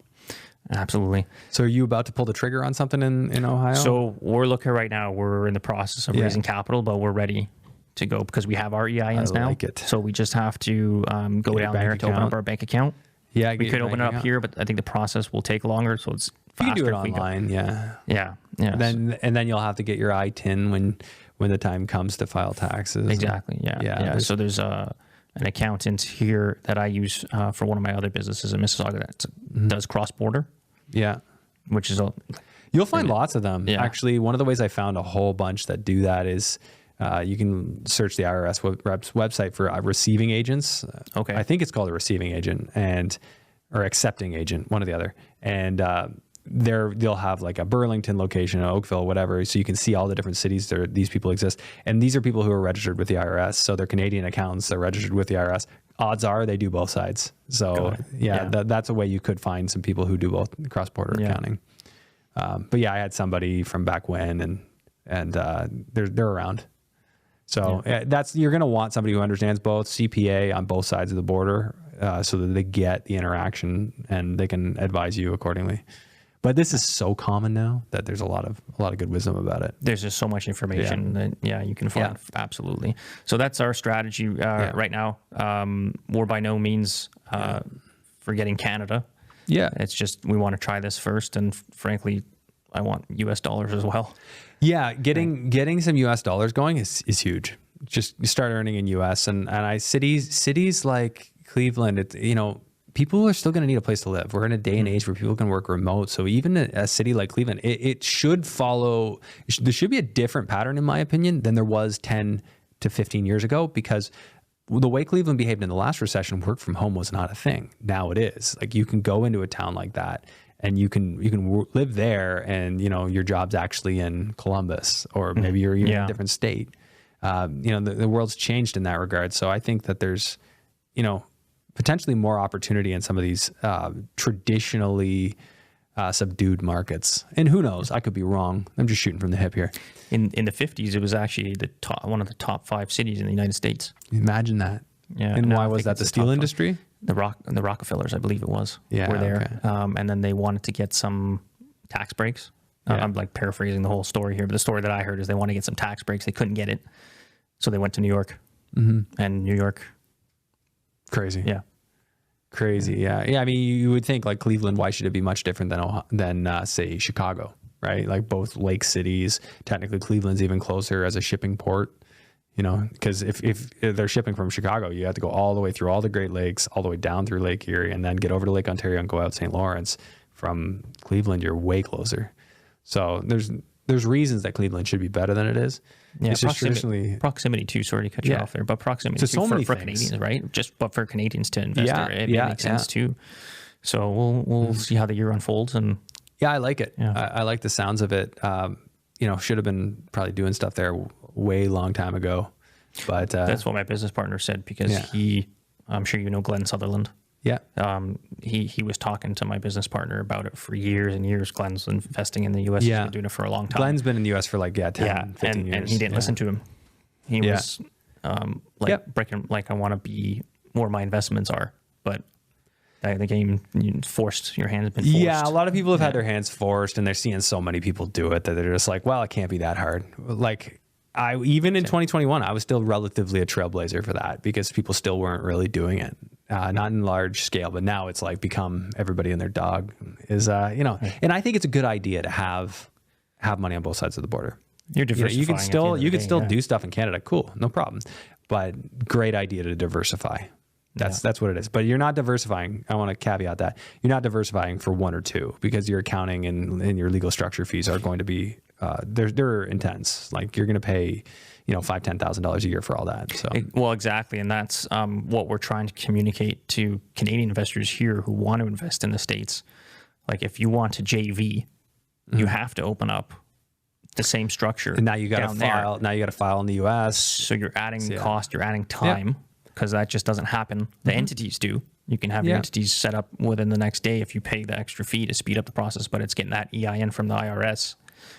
Absolutely. So are you about to pull the trigger on something in Ohio? So we're looking right now. We're in the process of raising capital, but we're ready to go because we have our EINs now. So we just have to go down there to open up our bank account. Yeah, we could open it up here, but I think the process will take longer. So it's faster. You can do it online. Yeah. Then you'll have to get your ITIN when the time comes to file taxes. Exactly. Yeah. So there's an accountant here that I use for one of my other businesses in Mississauga that does cross border. Yeah. Which is you'll find lots of them. Yeah. Actually, one of the ways I found a whole bunch that do that is you can search the IRS website for receiving agents. Okay. I think it's called a receiving agent or accepting agent, one or the other. And they'll have like a Burlington location, an Oakville, whatever. So you can see all the different cities these people exist. And these are people who are registered with the IRS. So they're Canadian accountants. They're registered with the IRS. Odds are they do both sides. So that's a way you could find some people who do both cross-border accounting. But I had somebody from back when, and they're around. So you're going to want somebody who understands both CPA on both sides of the border, so that they get the interaction and they can advise you accordingly. But this is so common now that there's a lot of good wisdom about it. There's just so much information that you can find. Absolutely. So that's our strategy right now. We're by no means forgetting Canada. Yeah, it's just we want to try this first, and frankly, I want U.S. dollars as well. Yeah, getting some U.S. dollars going is huge. Just start earning in U.S. and cities like Cleveland. People are still going to need a place to live. We're in a day and age where people can work remote. So even a city like Cleveland, it should follow. There should be a different pattern, in my opinion, than there was 10 to 15 years ago, because the way Cleveland behaved in the last recession, work from home was not a thing. Now it is. Like, you can go into a town like that and you can live there, and your job's actually in Columbus, or maybe you're in a different state. The world's changed in that regard. So I think that there's potentially more opportunity in some of these traditionally subdued markets. And who knows? I could be wrong. I'm just shooting from the hip here. In the 50s, it was actually one of the top 5 cities in the United States. Imagine that. Yeah. And why was that? The steel industry? The Rockefellers, I believe it was. Yeah. Were there. Okay. And then they wanted to get some tax breaks. I'm like paraphrasing the whole story here, but the story that I heard is they want to get some tax breaks. They couldn't get it. So they went to New York. And New York. Crazy. Yeah. Crazy. Yeah. I mean, you would think like Cleveland, why should it be much different than say Chicago, right? Like both lake cities. Technically, Cleveland's even closer as a shipping port, because if they're shipping from Chicago, you have to go all the way through all the Great Lakes, all the way down through Lake Erie, and then get over to Lake Ontario and go out St. Lawrence. From Cleveland, you're way closer. So there's reasons that Cleveland should be better than it is. Yeah, it's proximity too. Sorry to cut you off there, but proximity for Canadians, right? But for Canadians to invest there, it makes sense too. So we'll see how the year unfolds, and I like it. Yeah. I like the sounds of it. Should have been probably doing stuff there way long time ago, but that's what my business partner said, because I'm sure Glenn Sutherland. Yeah. He was talking to my business partner about it for years and years. Glenn's investing in the U.S. He's been doing it for a long time. Glenn's been in the U.S. for 10, 15 years. And he didn't listen to him. He was breaking, I want to be where my investments are. But The game forced, your hand has been forced. Yeah, a lot of people have had their hands forced, and they're seeing so many people do it that they're just like, well, it can't be that hard. Like, even in 2021, I was still relatively a trailblazer for that because people still weren't really doing it. Not in large scale, but now it's like become everybody and their dog is, and I think it's a good idea to have money on both sides of the border. You're diversifying. You can still do stuff in Canada. Cool. No problem. But great idea to diversify. That's what it is. But you're not diversifying. I want to caveat that. You're not diversifying for one or two because your accounting and your legal structure fees are going to be, they're intense. Like you're going to pay, $5,000-$10,000 a year for all that. So well, exactly. And that's what we're trying to communicate to Canadian investors here who want to invest in the States. Like if you want to JV, you have to open up the same structure. And now you got to file. Now you got to file in the U.S. So you're adding cost, you're adding time, because that just doesn't happen. The entities do. You can have your entities set up within the next day if you pay the extra fee to speed up the process. But it's getting that EIN from the IRS.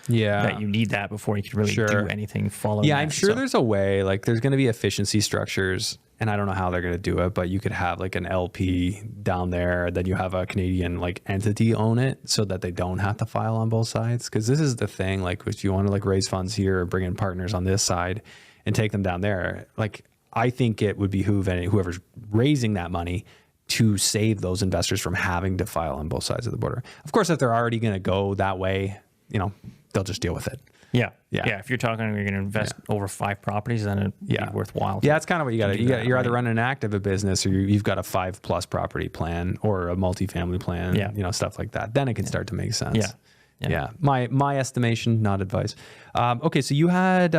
That you need that before you can really do anything following. Yeah, I'm sure there's a way. Like there's going to be efficiency structures. And I don't know how they're going to do it, but you could have like an LP down there, then you have a Canadian like entity own it so that they don't have to file on both sides. Because this is the thing, like if you want to like raise funds here or bring in partners on this side and take them down there, like I think it would behoove whoever's raising that money to save those investors from having to file on both sides of the border. Of course, if they're already going to go that way, they'll just deal with it. Yeah. If you're talking, you're going to invest over 5 properties, then it'd be worthwhile. Yeah, that's kind of what you got to. You're either running an active business or you've got a 5+ property plan or a multifamily plan. Stuff like that. Then it can start to make sense. Yeah. My estimation, not advice. Okay, so you had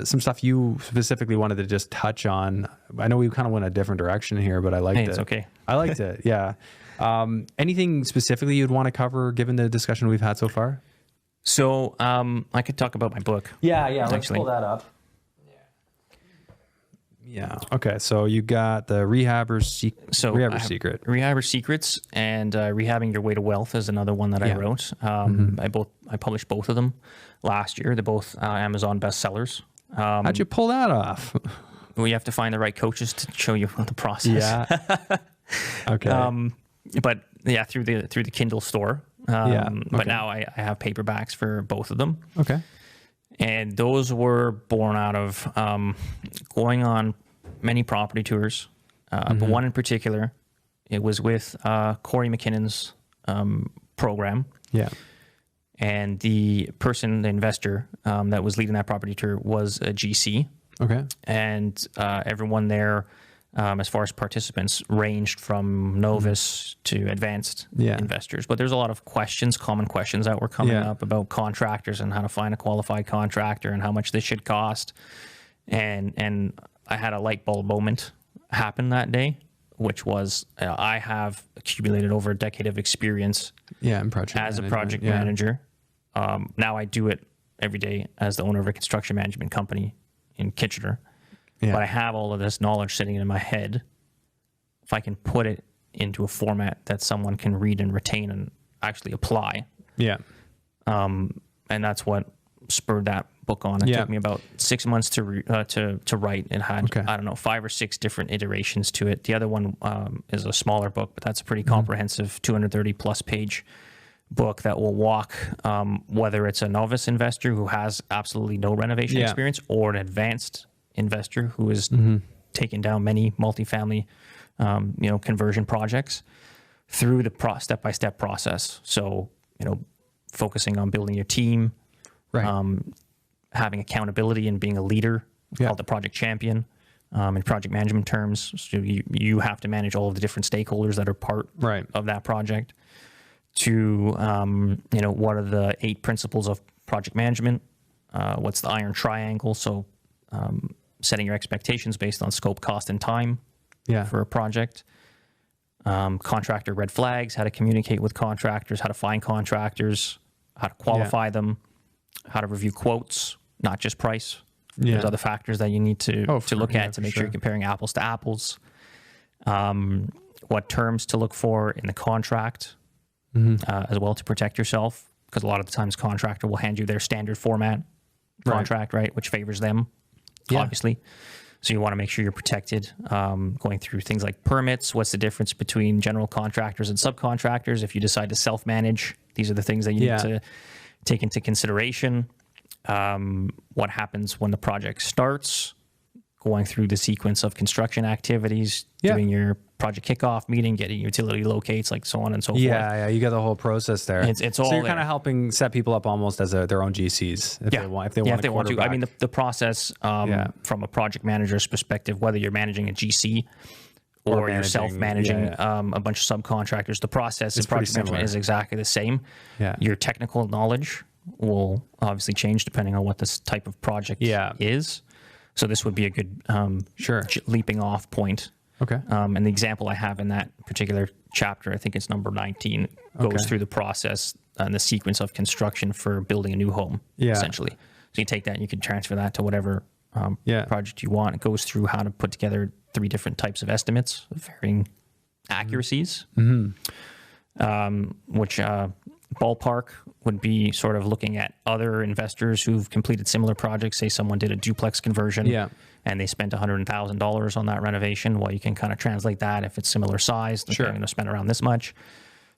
some stuff you specifically wanted to just touch on. I know we kind of went a different direction here, but I liked it. It's okay. I liked it. Yeah. Anything specifically you'd want to cover given the discussion we've had so far? So I could talk about my book. Yeah. Let's pull that up. Yeah. Okay. So you got the Rehabber's Secret. Rehabber's Secrets and Rehabbing Your Way to Wealth is another one that I wrote. I published both of them last year. They're both Amazon bestsellers. How'd you pull that off? Well, you have to find the right coaches to show you the process. Yeah. Okay. But yeah, through the Kindle store. But now I have paperbacks for both of them. Okay. And those were born out of going on many property tours. But one in particular, it was with Corey McKinnon's program. Yeah. And the investor that was leading that property tour was a GC. Okay. And everyone there, as far as participants, ranged from novice to advanced investors. But there's a lot of common questions that were coming up about contractors and how to find a qualified contractor and how much this should cost. And I had a light bulb moment happen that day, which was I have accumulated over a decade of experience as a project manager. Now I do it every day as the owner of a construction management company in Kitchener. But I have all of this knowledge sitting in my head. If I can put it into a format that someone can read and retain and actually apply. Yeah. And that's what spurred that book on. It took me about 6 months to write. It had, 5 or 6 different iterations to it. The other one is a smaller book, but that's a pretty comprehensive 230+ page book that will walk whether it's a novice investor who has absolutely no renovation experience or an advanced investor who has taken down many multifamily, conversion projects through the step-by-step process. So, focusing on building your team, having accountability and being a leader, called the project champion, in project management terms. So you have to manage all of the different stakeholders that are part of that project. To, what are the 8 principles of project management? What's the iron triangle? So, setting your expectations based on scope, cost, and time for a project. Contractor red flags, how to communicate with contractors, how to find contractors, how to qualify them, how to review quotes, not just price. There's other factors that you need to look at to make sure you're comparing apples to apples. What terms to look for in the contract as well to protect yourself, because a lot of the times contractor will hand you their standard format contract, right, which favors them. Obviously. So you want to make sure you're protected, going through things like permits. What's the difference between general contractors and subcontractors? If you decide to self-manage, these are the things that you need to take into consideration. What happens when the project starts, going through the sequence of construction activities, doing your project kickoff meeting, getting utility locates, like so on and so forth. Yeah, you got the whole process there. It's all so you're kind of helping set people up almost as their own GCs if they want to. I mean, the process from a project manager's perspective, whether you're managing a GC or you're self-managing a bunch of subcontractors, the process of project management is exactly the same. Yeah. Your technical knowledge will obviously change depending on what this type of project is. So this would be a good leaping off point. Okay. And the example I have in that particular chapter, I think it's number 19, goes through the process and the sequence of construction for building a new home, essentially. So you take that and you can transfer that to whatever project you want. It goes through how to put together 3 different types of estimates of varying accuracies, which ballpark would be sort of looking at other investors who've completed similar projects. Say someone did a duplex conversion and they spent $100,000 on that renovation. Well, you can kind of translate that if it's similar size, they're going to spend around this much,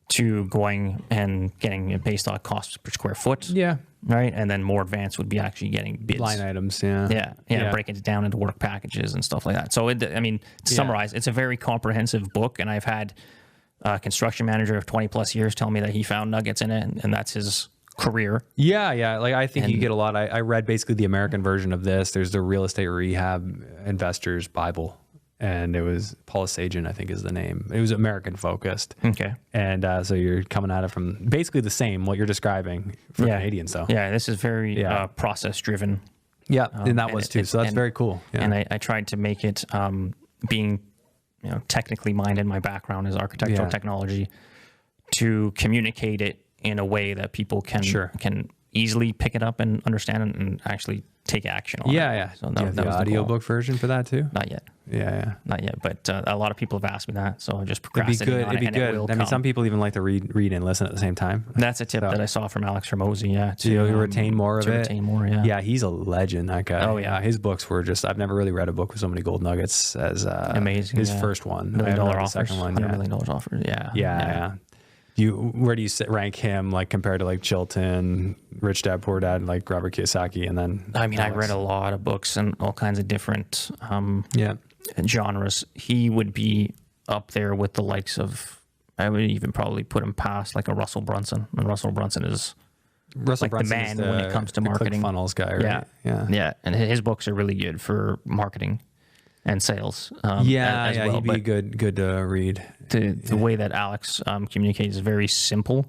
to going and getting it based on cost per square foot. Yeah. Right. And then more advanced would be actually getting bids. Line items. Breaking it down into work packages and stuff like that. So, to summarize, it's a very comprehensive book, and I've had a construction manager of 20 plus years tell me that he found nuggets in it, and that's his career. Yeah. Like, I think you get a lot. I read basically the American version of this. There's the Real Estate Rehab Investors Bible, and it was Paul Sagan, I think is the name. It was American focused. Okay. And so you're coming at it from basically the same, what you're describing for Canadians, though. Yeah, this is very process driven. Yeah, and that was too. So that's very cool. Yeah. And I tried to make it being technically minded. My background is architectural technology, to communicate it in a way that people can easily pick it up and understand and actually take action on it. So that was the audiobook version for that too? Not yet. Not yet. But a lot of people have asked me that, so I'm just procrastinating on it. It'd be good. I mean, some people even like to read and listen at the same time. That's a tip that I saw from Alex Hormozy. To retain more of it. Retain more. Yeah, he's a legend. That guy. Oh yeah, his books were just. I've never really read a book with so many gold nuggets as amazing. His first one, $1 million offers. Second one, $100 million offers. Yeah. Where do you rank him, like, compared to like Chilton, Rich Dad Poor Dad, like Robert Kiyosaki, and then? I mean, I read a lot of books and all kinds of different genres. He would be up there with the likes of. I would even probably put him past like a Russell Brunson. And Russell Brunson is the man when it comes to marketing. Funnels guy, right? Yeah. And his books are really good for marketing and sales. He'd be good to read. The way that Alex communicates is very simple.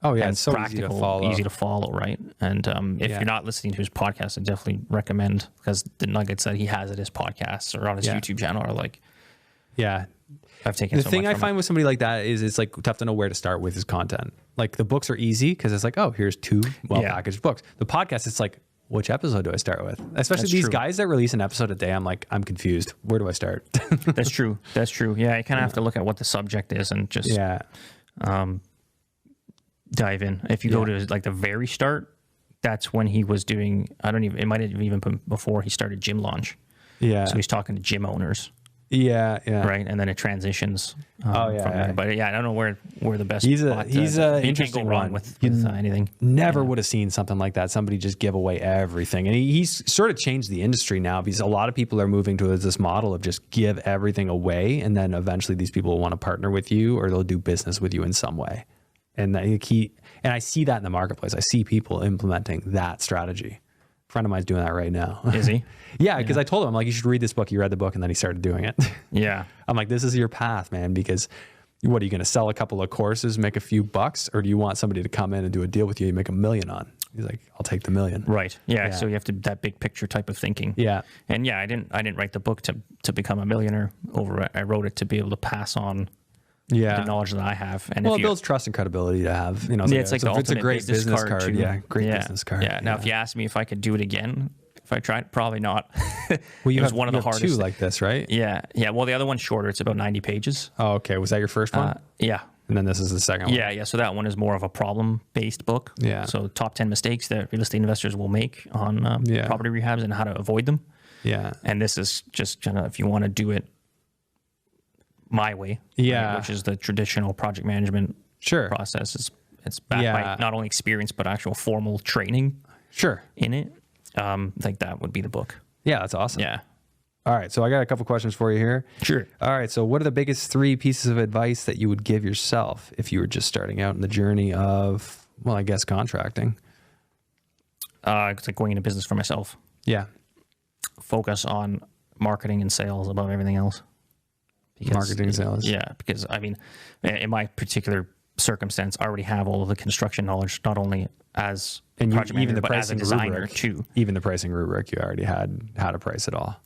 Oh yeah, and it's so practical, easy to follow, right? And if you're not listening to his podcast, I definitely recommend, because the nuggets that he has at his podcasts or on his YouTube channel are like, I've taken the thing I find with somebody like that is it's like tough to know where to start with his content. Like the books are easy because it's like, oh, here's 2 well-packaged books. The podcast, it's like, which episode do I start with? Especially these guys that release an episode a day. I'm like, I'm confused. Where do I start? That's true. Yeah, you kind of have to look at what the subject is and just dive in. If you go to like the very start, that's when he was doing. It might have even been before he started Gym Launch. Yeah. So he's talking to gym owners. Yeah. Right, and then it transitions. From there. But I don't know where the best. He's a interesting one with anything. Never would have seen something like that. Somebody just give away everything, and he's sort of changed the industry now, because a lot of people are moving towards this model of just give everything away, and then eventually these people will want to partner with you or they'll do business with you in some way. And I see that in the marketplace. I see people implementing that strategy. A friend of mine's doing that right now. Is he? Because I told him, I'm like, you should read this book. You read the book, and then he started doing it. Yeah. I'm like, this is your path, man, because what are you going to sell a couple of courses, make a few bucks, or do you want somebody to come in and do a deal with you and make $1 million on? He's like, I'll take the $1 million. Right. Yeah. So you have to that big picture type of thinking. Yeah. And I didn't write the book to become a millionaire I wrote it to be able to pass on the knowledge that I have. And it builds trust and credibility to have, it's a great business card. Too. Yeah. Great business card. Yeah. Now, if you ask me if I could do it again, if I tried, probably not. Well, it was one of the hardest. 2 like this, right? Yeah. Yeah. Well, the other one's shorter. It's about 90 pages. Oh, okay. Was that your first one? Yeah. And then this is the second one. Yeah. So that one is more of a problem-based book. Yeah. So top 10 mistakes that real estate investors will make on property rehabs and how to avoid them. Yeah. And this is just kind of, if you want to do it my way, yeah, right, which is the traditional project management sure process. It's backed by not only experience, but actual formal training sure in it. Like that would be the book. Yeah, that's awesome. Yeah. All right. So I got a couple questions for you here. Sure. All right. So what are the biggest 3 pieces of advice that you would give yourself if you were just starting out in the journey of, well, I guess contracting? It's like going into business for myself. Yeah. Focus on marketing and sales above everything else. Marketing and sales. Yeah. Because I mean, in my particular circumstance, I already have all of the construction knowledge, not only as and project even manager, the but as a pricing designer rubric, too. Even the pricing rubric, you already had how to price it all.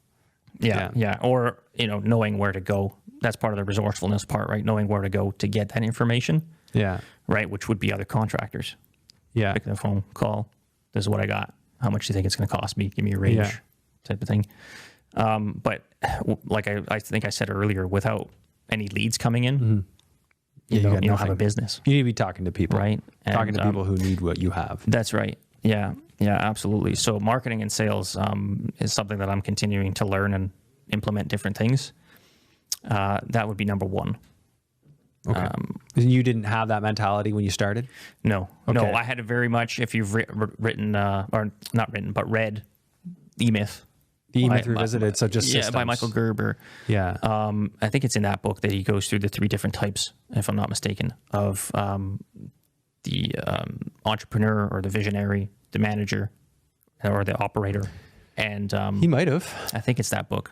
Yeah. Or, knowing where to go. That's part of the resourcefulness part, right? Knowing where to go to get that information. Yeah. Right. Which would be other contractors. Yeah. Pick the phone, call. This is what I got. How much do you think it's going to cost me? Give me a range type of thing. But like I think I said earlier, without any leads coming in, you don't have a business. You need to be talking to people. Right. Talking to people who need what you have. That's right. Yeah. Yeah, absolutely. So marketing and sales is something that I'm continuing to learn and implement different things. That would be number 1. Okay. You didn't have that mentality when you started? No. Okay. No, I had a very much, if you've written, or not written, but read E-Myth. The E-Myth Revisited, so just systems. By Michael Gerber. Yeah. I think it's in that book that he goes through the 3 different types, if I'm not mistaken, of the entrepreneur or the visionary, the manager, or the operator. And he might have. I think it's that book.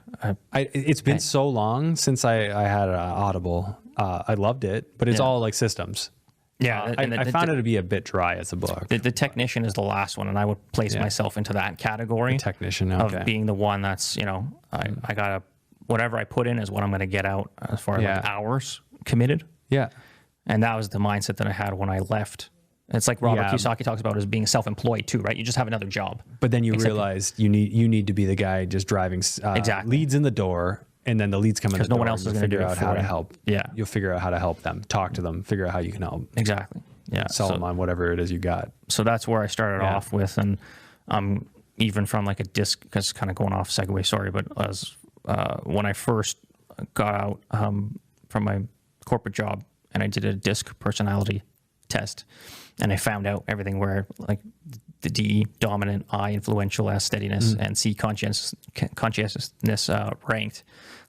It's been so long since I had an Audible. I loved it, but it's all like systems. Yeah, I found it to be a bit dry as a book. The technician is the last one, and I would place myself into that category. The technician, okay. Of being the one that's, I gotta, whatever I put in is what I'm going to get out as far as like hours committed. Yeah. And that was the mindset that I had when I left. It's like Robert Kiyosaki talks about as being self-employed too, right? You just have another job. But then you realize you need to be the guy just driving leads in the door, and then the leads come in the door. Because no one else is going to figure out how to help. Yeah. You'll figure out how to help them, talk to them, figure out how you can help. Exactly. Yeah. Sell them on whatever it is you got. So that's where I started off with. And even from like a disc, because kind of going off segue, sorry, but as when I first got out from my corporate job and I did a disc personality test, and I found out everything where like the D, dominant, I, influential, S, steadiness, and C, conscientiousness ranked.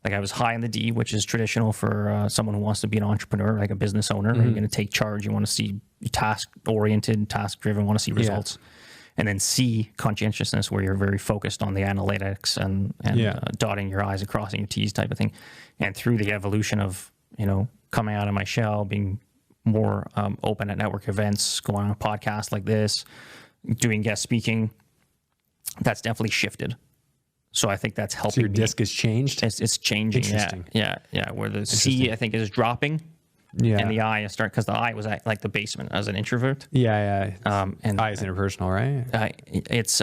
Like I was high in the D, which is traditional for someone who wants to be an entrepreneur, like a business owner. You're going to take charge. You want to see task-oriented, task-driven, want to see results. And then C, conscientiousness, where you're very focused on the analytics and dotting your I's and crossing your T's type of thing. And through the evolution of, coming out of my shell, being more open at network events, going on a podcast like this, doing guest speaking, that's definitely shifted. So I think that's helping. So your disc has changed? It's changing. Interesting. Yeah. Where the C, I think, is dropping. Yeah. And the I is starting, because the I was at like the basement as an introvert. Yeah. And I is interpersonal, right? It's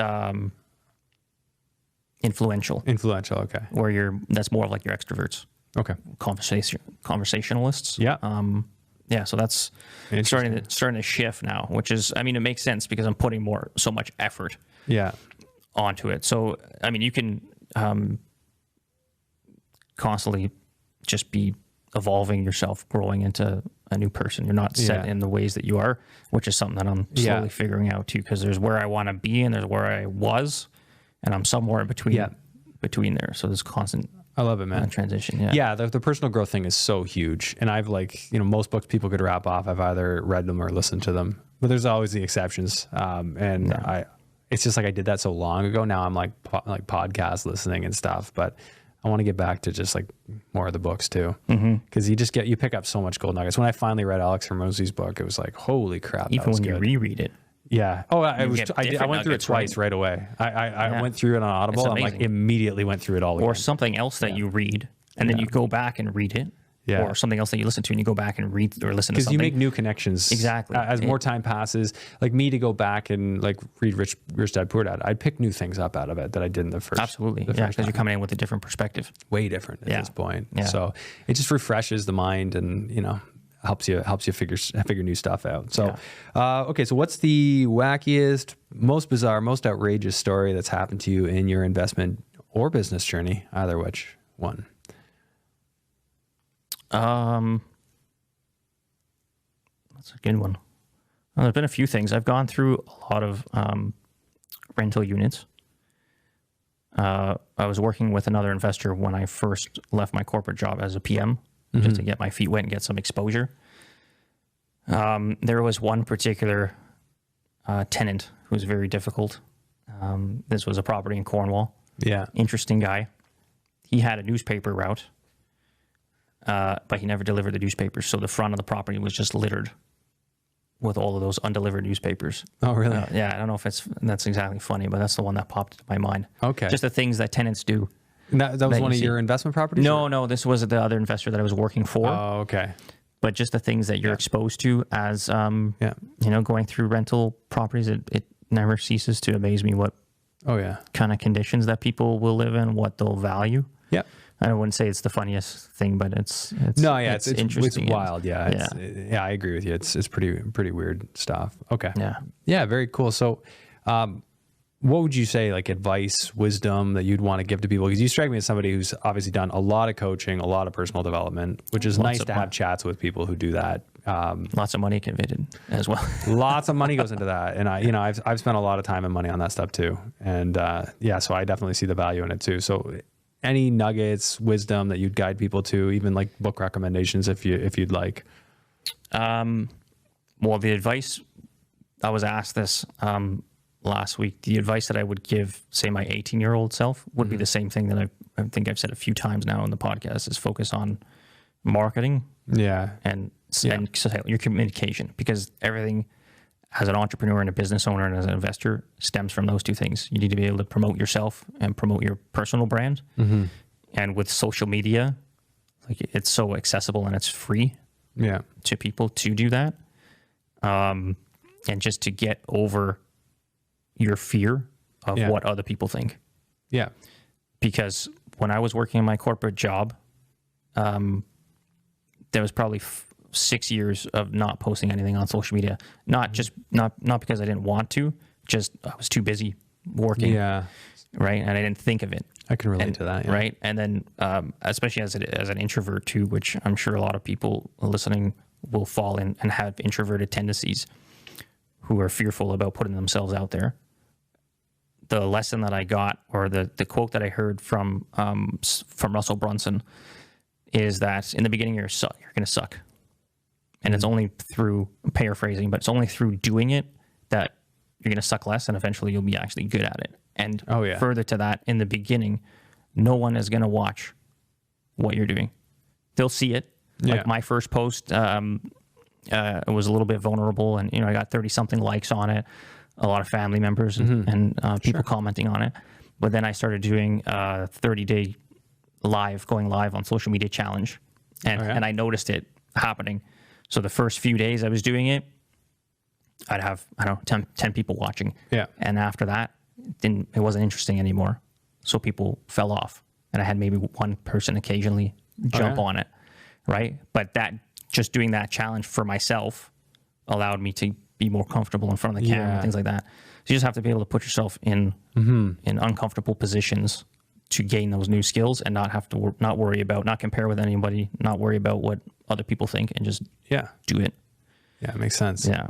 influential. Influential, okay. Where that's more of like your extroverts. Okay. Conversationalists. Yeah. So that's starting to shift now, which is, it makes sense because I'm putting so much effort onto it. So, you can constantly just be evolving yourself, growing into a new person. You're not set in the ways that you are, which is something that I'm slowly figuring out too, because there's where I want to be and there's where I was, and I'm somewhere in between there. So there's constant. I love it, man. Transition. Yeah. The personal growth thing is so huge. And I've most books people could wrap off. I've either read them or listened to them, but there's always the exceptions. It's just like I did that so long ago. Now I'm like podcast listening and stuff, but I want to get back to just like more of the books too. Cause you pick up so much gold nuggets. When I finally read Alex Hormozi's book, it was like, holy crap. Even when you reread it. Yeah. Oh, I went through it twice right away. I went through it on Audible. I'm like immediately went through it all again. Or something else that you read and then you go back and read it. Yeah. Or something else that you listen to and you go back and read or listen to something. Because you make new connections. Exactly. As more time passes, like me to go back and like read Rich Dad Poor Dad, I'd pick new things up out of it that I did in the first. Absolutely. Because you're coming in with a different perspective. Way different at this point. Yeah. So it just refreshes the mind and, helps you figure new stuff out. So, okay. So what's the wackiest, most bizarre, most outrageous story that's happened to you in your investment or business journey, either which one? That's a good one. Well, there's been a few things. I've gone through a lot of rental units. I was working with another investor when I first left my corporate job as a PM, just to get my feet wet and get some exposure. There was one particular tenant who was very difficult. This was a property in Cornwall. Yeah. Interesting guy. He had a newspaper route, but he never delivered the newspapers. So the front of the property was just littered with all of those undelivered newspapers. Oh, really? Yeah, I don't know if that's exactly funny, but that's the one that popped into my mind. Okay. Just the things that tenants do. That was one of your investment properties? No, this was the other investor that I was working for. Oh, okay. But just the things that you're exposed to as, going through rental properties, it never ceases to amaze me what kind of conditions that people will live in, what they'll value. Yeah. I wouldn't say it's the funniest thing, but it's interesting. It's wild. Yeah. I agree with you. It's pretty weird stuff. Okay. Yeah. Very cool. So, what would you say, like advice, wisdom that you'd want to give to people? Because you strike me as somebody who's obviously done a lot of coaching, a lot of personal development, which is nice to have chats with people who do that. Lots of money committed as well. Lots of money goes into that. And I've spent a lot of time and money on that stuff too. And so I definitely see the value in it too. So any nuggets, wisdom that you'd guide people to, even like book recommendations if you'd like? Well, the advice, I was asked this last week, the advice that I would give, say, my 18-year-old self would be the same thing that I think I've said a few times now in the podcast, is focus on marketing and your communication, because everything as an entrepreneur and a business owner and as an investor stems from those two things. You need to be able to promote yourself and promote your personal brand. And with social media, like, it's so accessible and it's free to people to do that. And just to get over your fear of what other people think. Yeah. Because when I was working in my corporate job, there was probably 6 years of not posting anything on social media. Not because I didn't want to, just I was too busy working. Yeah. Right. And I didn't think of it. I can relate to that. Yeah. Right. And then, especially as an introvert too, which I'm sure a lot of people listening will fall in and have introverted tendencies, who are fearful about putting themselves out there. The lesson that I got, or the quote that I heard from Russell Brunson, is that in the beginning you're going to suck, and it's only through, paraphrasing, but it's only through doing it that you're going to suck less, and eventually you'll be actually good at it. And further to that, in the beginning, no one is going to watch what you're doing. They'll see it. Like my first post, it was a little bit vulnerable, and I got 30-something likes on it. A lot of family members and people commenting on it. But then I started doing a 30-day going live on social media challenge. And I noticed it happening. So the first few days I was doing it, I'd have, 10 people watching. Yeah. And after that, it wasn't interesting anymore. So people fell off. And I had maybe one person occasionally jump on it. Right. But just doing that challenge for myself allowed me to be more comfortable in front of the camera and things like that. So you just have to be able to put yourself in uncomfortable positions to gain those new skills, and not have to not compare with anybody, not worry about what other people think, and just do it. Yeah, it makes sense. Yeah.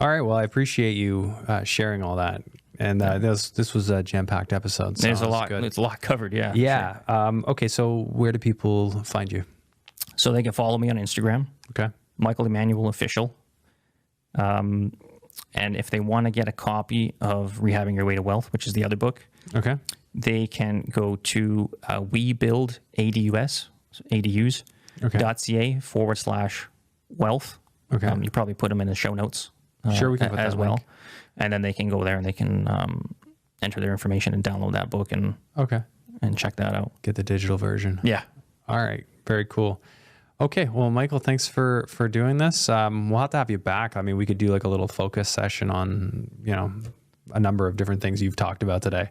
All right. Well, I appreciate you sharing all that. And this was a jam-packed episode. So there's a lot. It's a lot covered. Yeah. Yeah. Sure. Okay. So where do people find you? So they can follow me on Instagram. Okay. Michael Emanuele Official. And if they want to get a copy of Rehabbing Your Way to Wealth, which is the other book, they can go to ADUs.ca/wealth. Okay. You probably put them in the show notes. Sure, we can put that as well. Link. And then they can go there and they can enter their information and download that book and check that out. Get the digital version. Yeah. All right. Very cool. Okay. Well, Michael, thanks for doing this. We'll have to have you back. I mean, we could do like a little focus session on, a number of different things you've talked about today.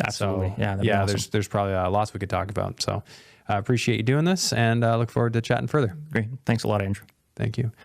Absolutely. So, awesome. There's probably lots we could talk about. So I appreciate you doing this, and look forward to chatting further. Great. Thanks a lot, Andrew. Thank you.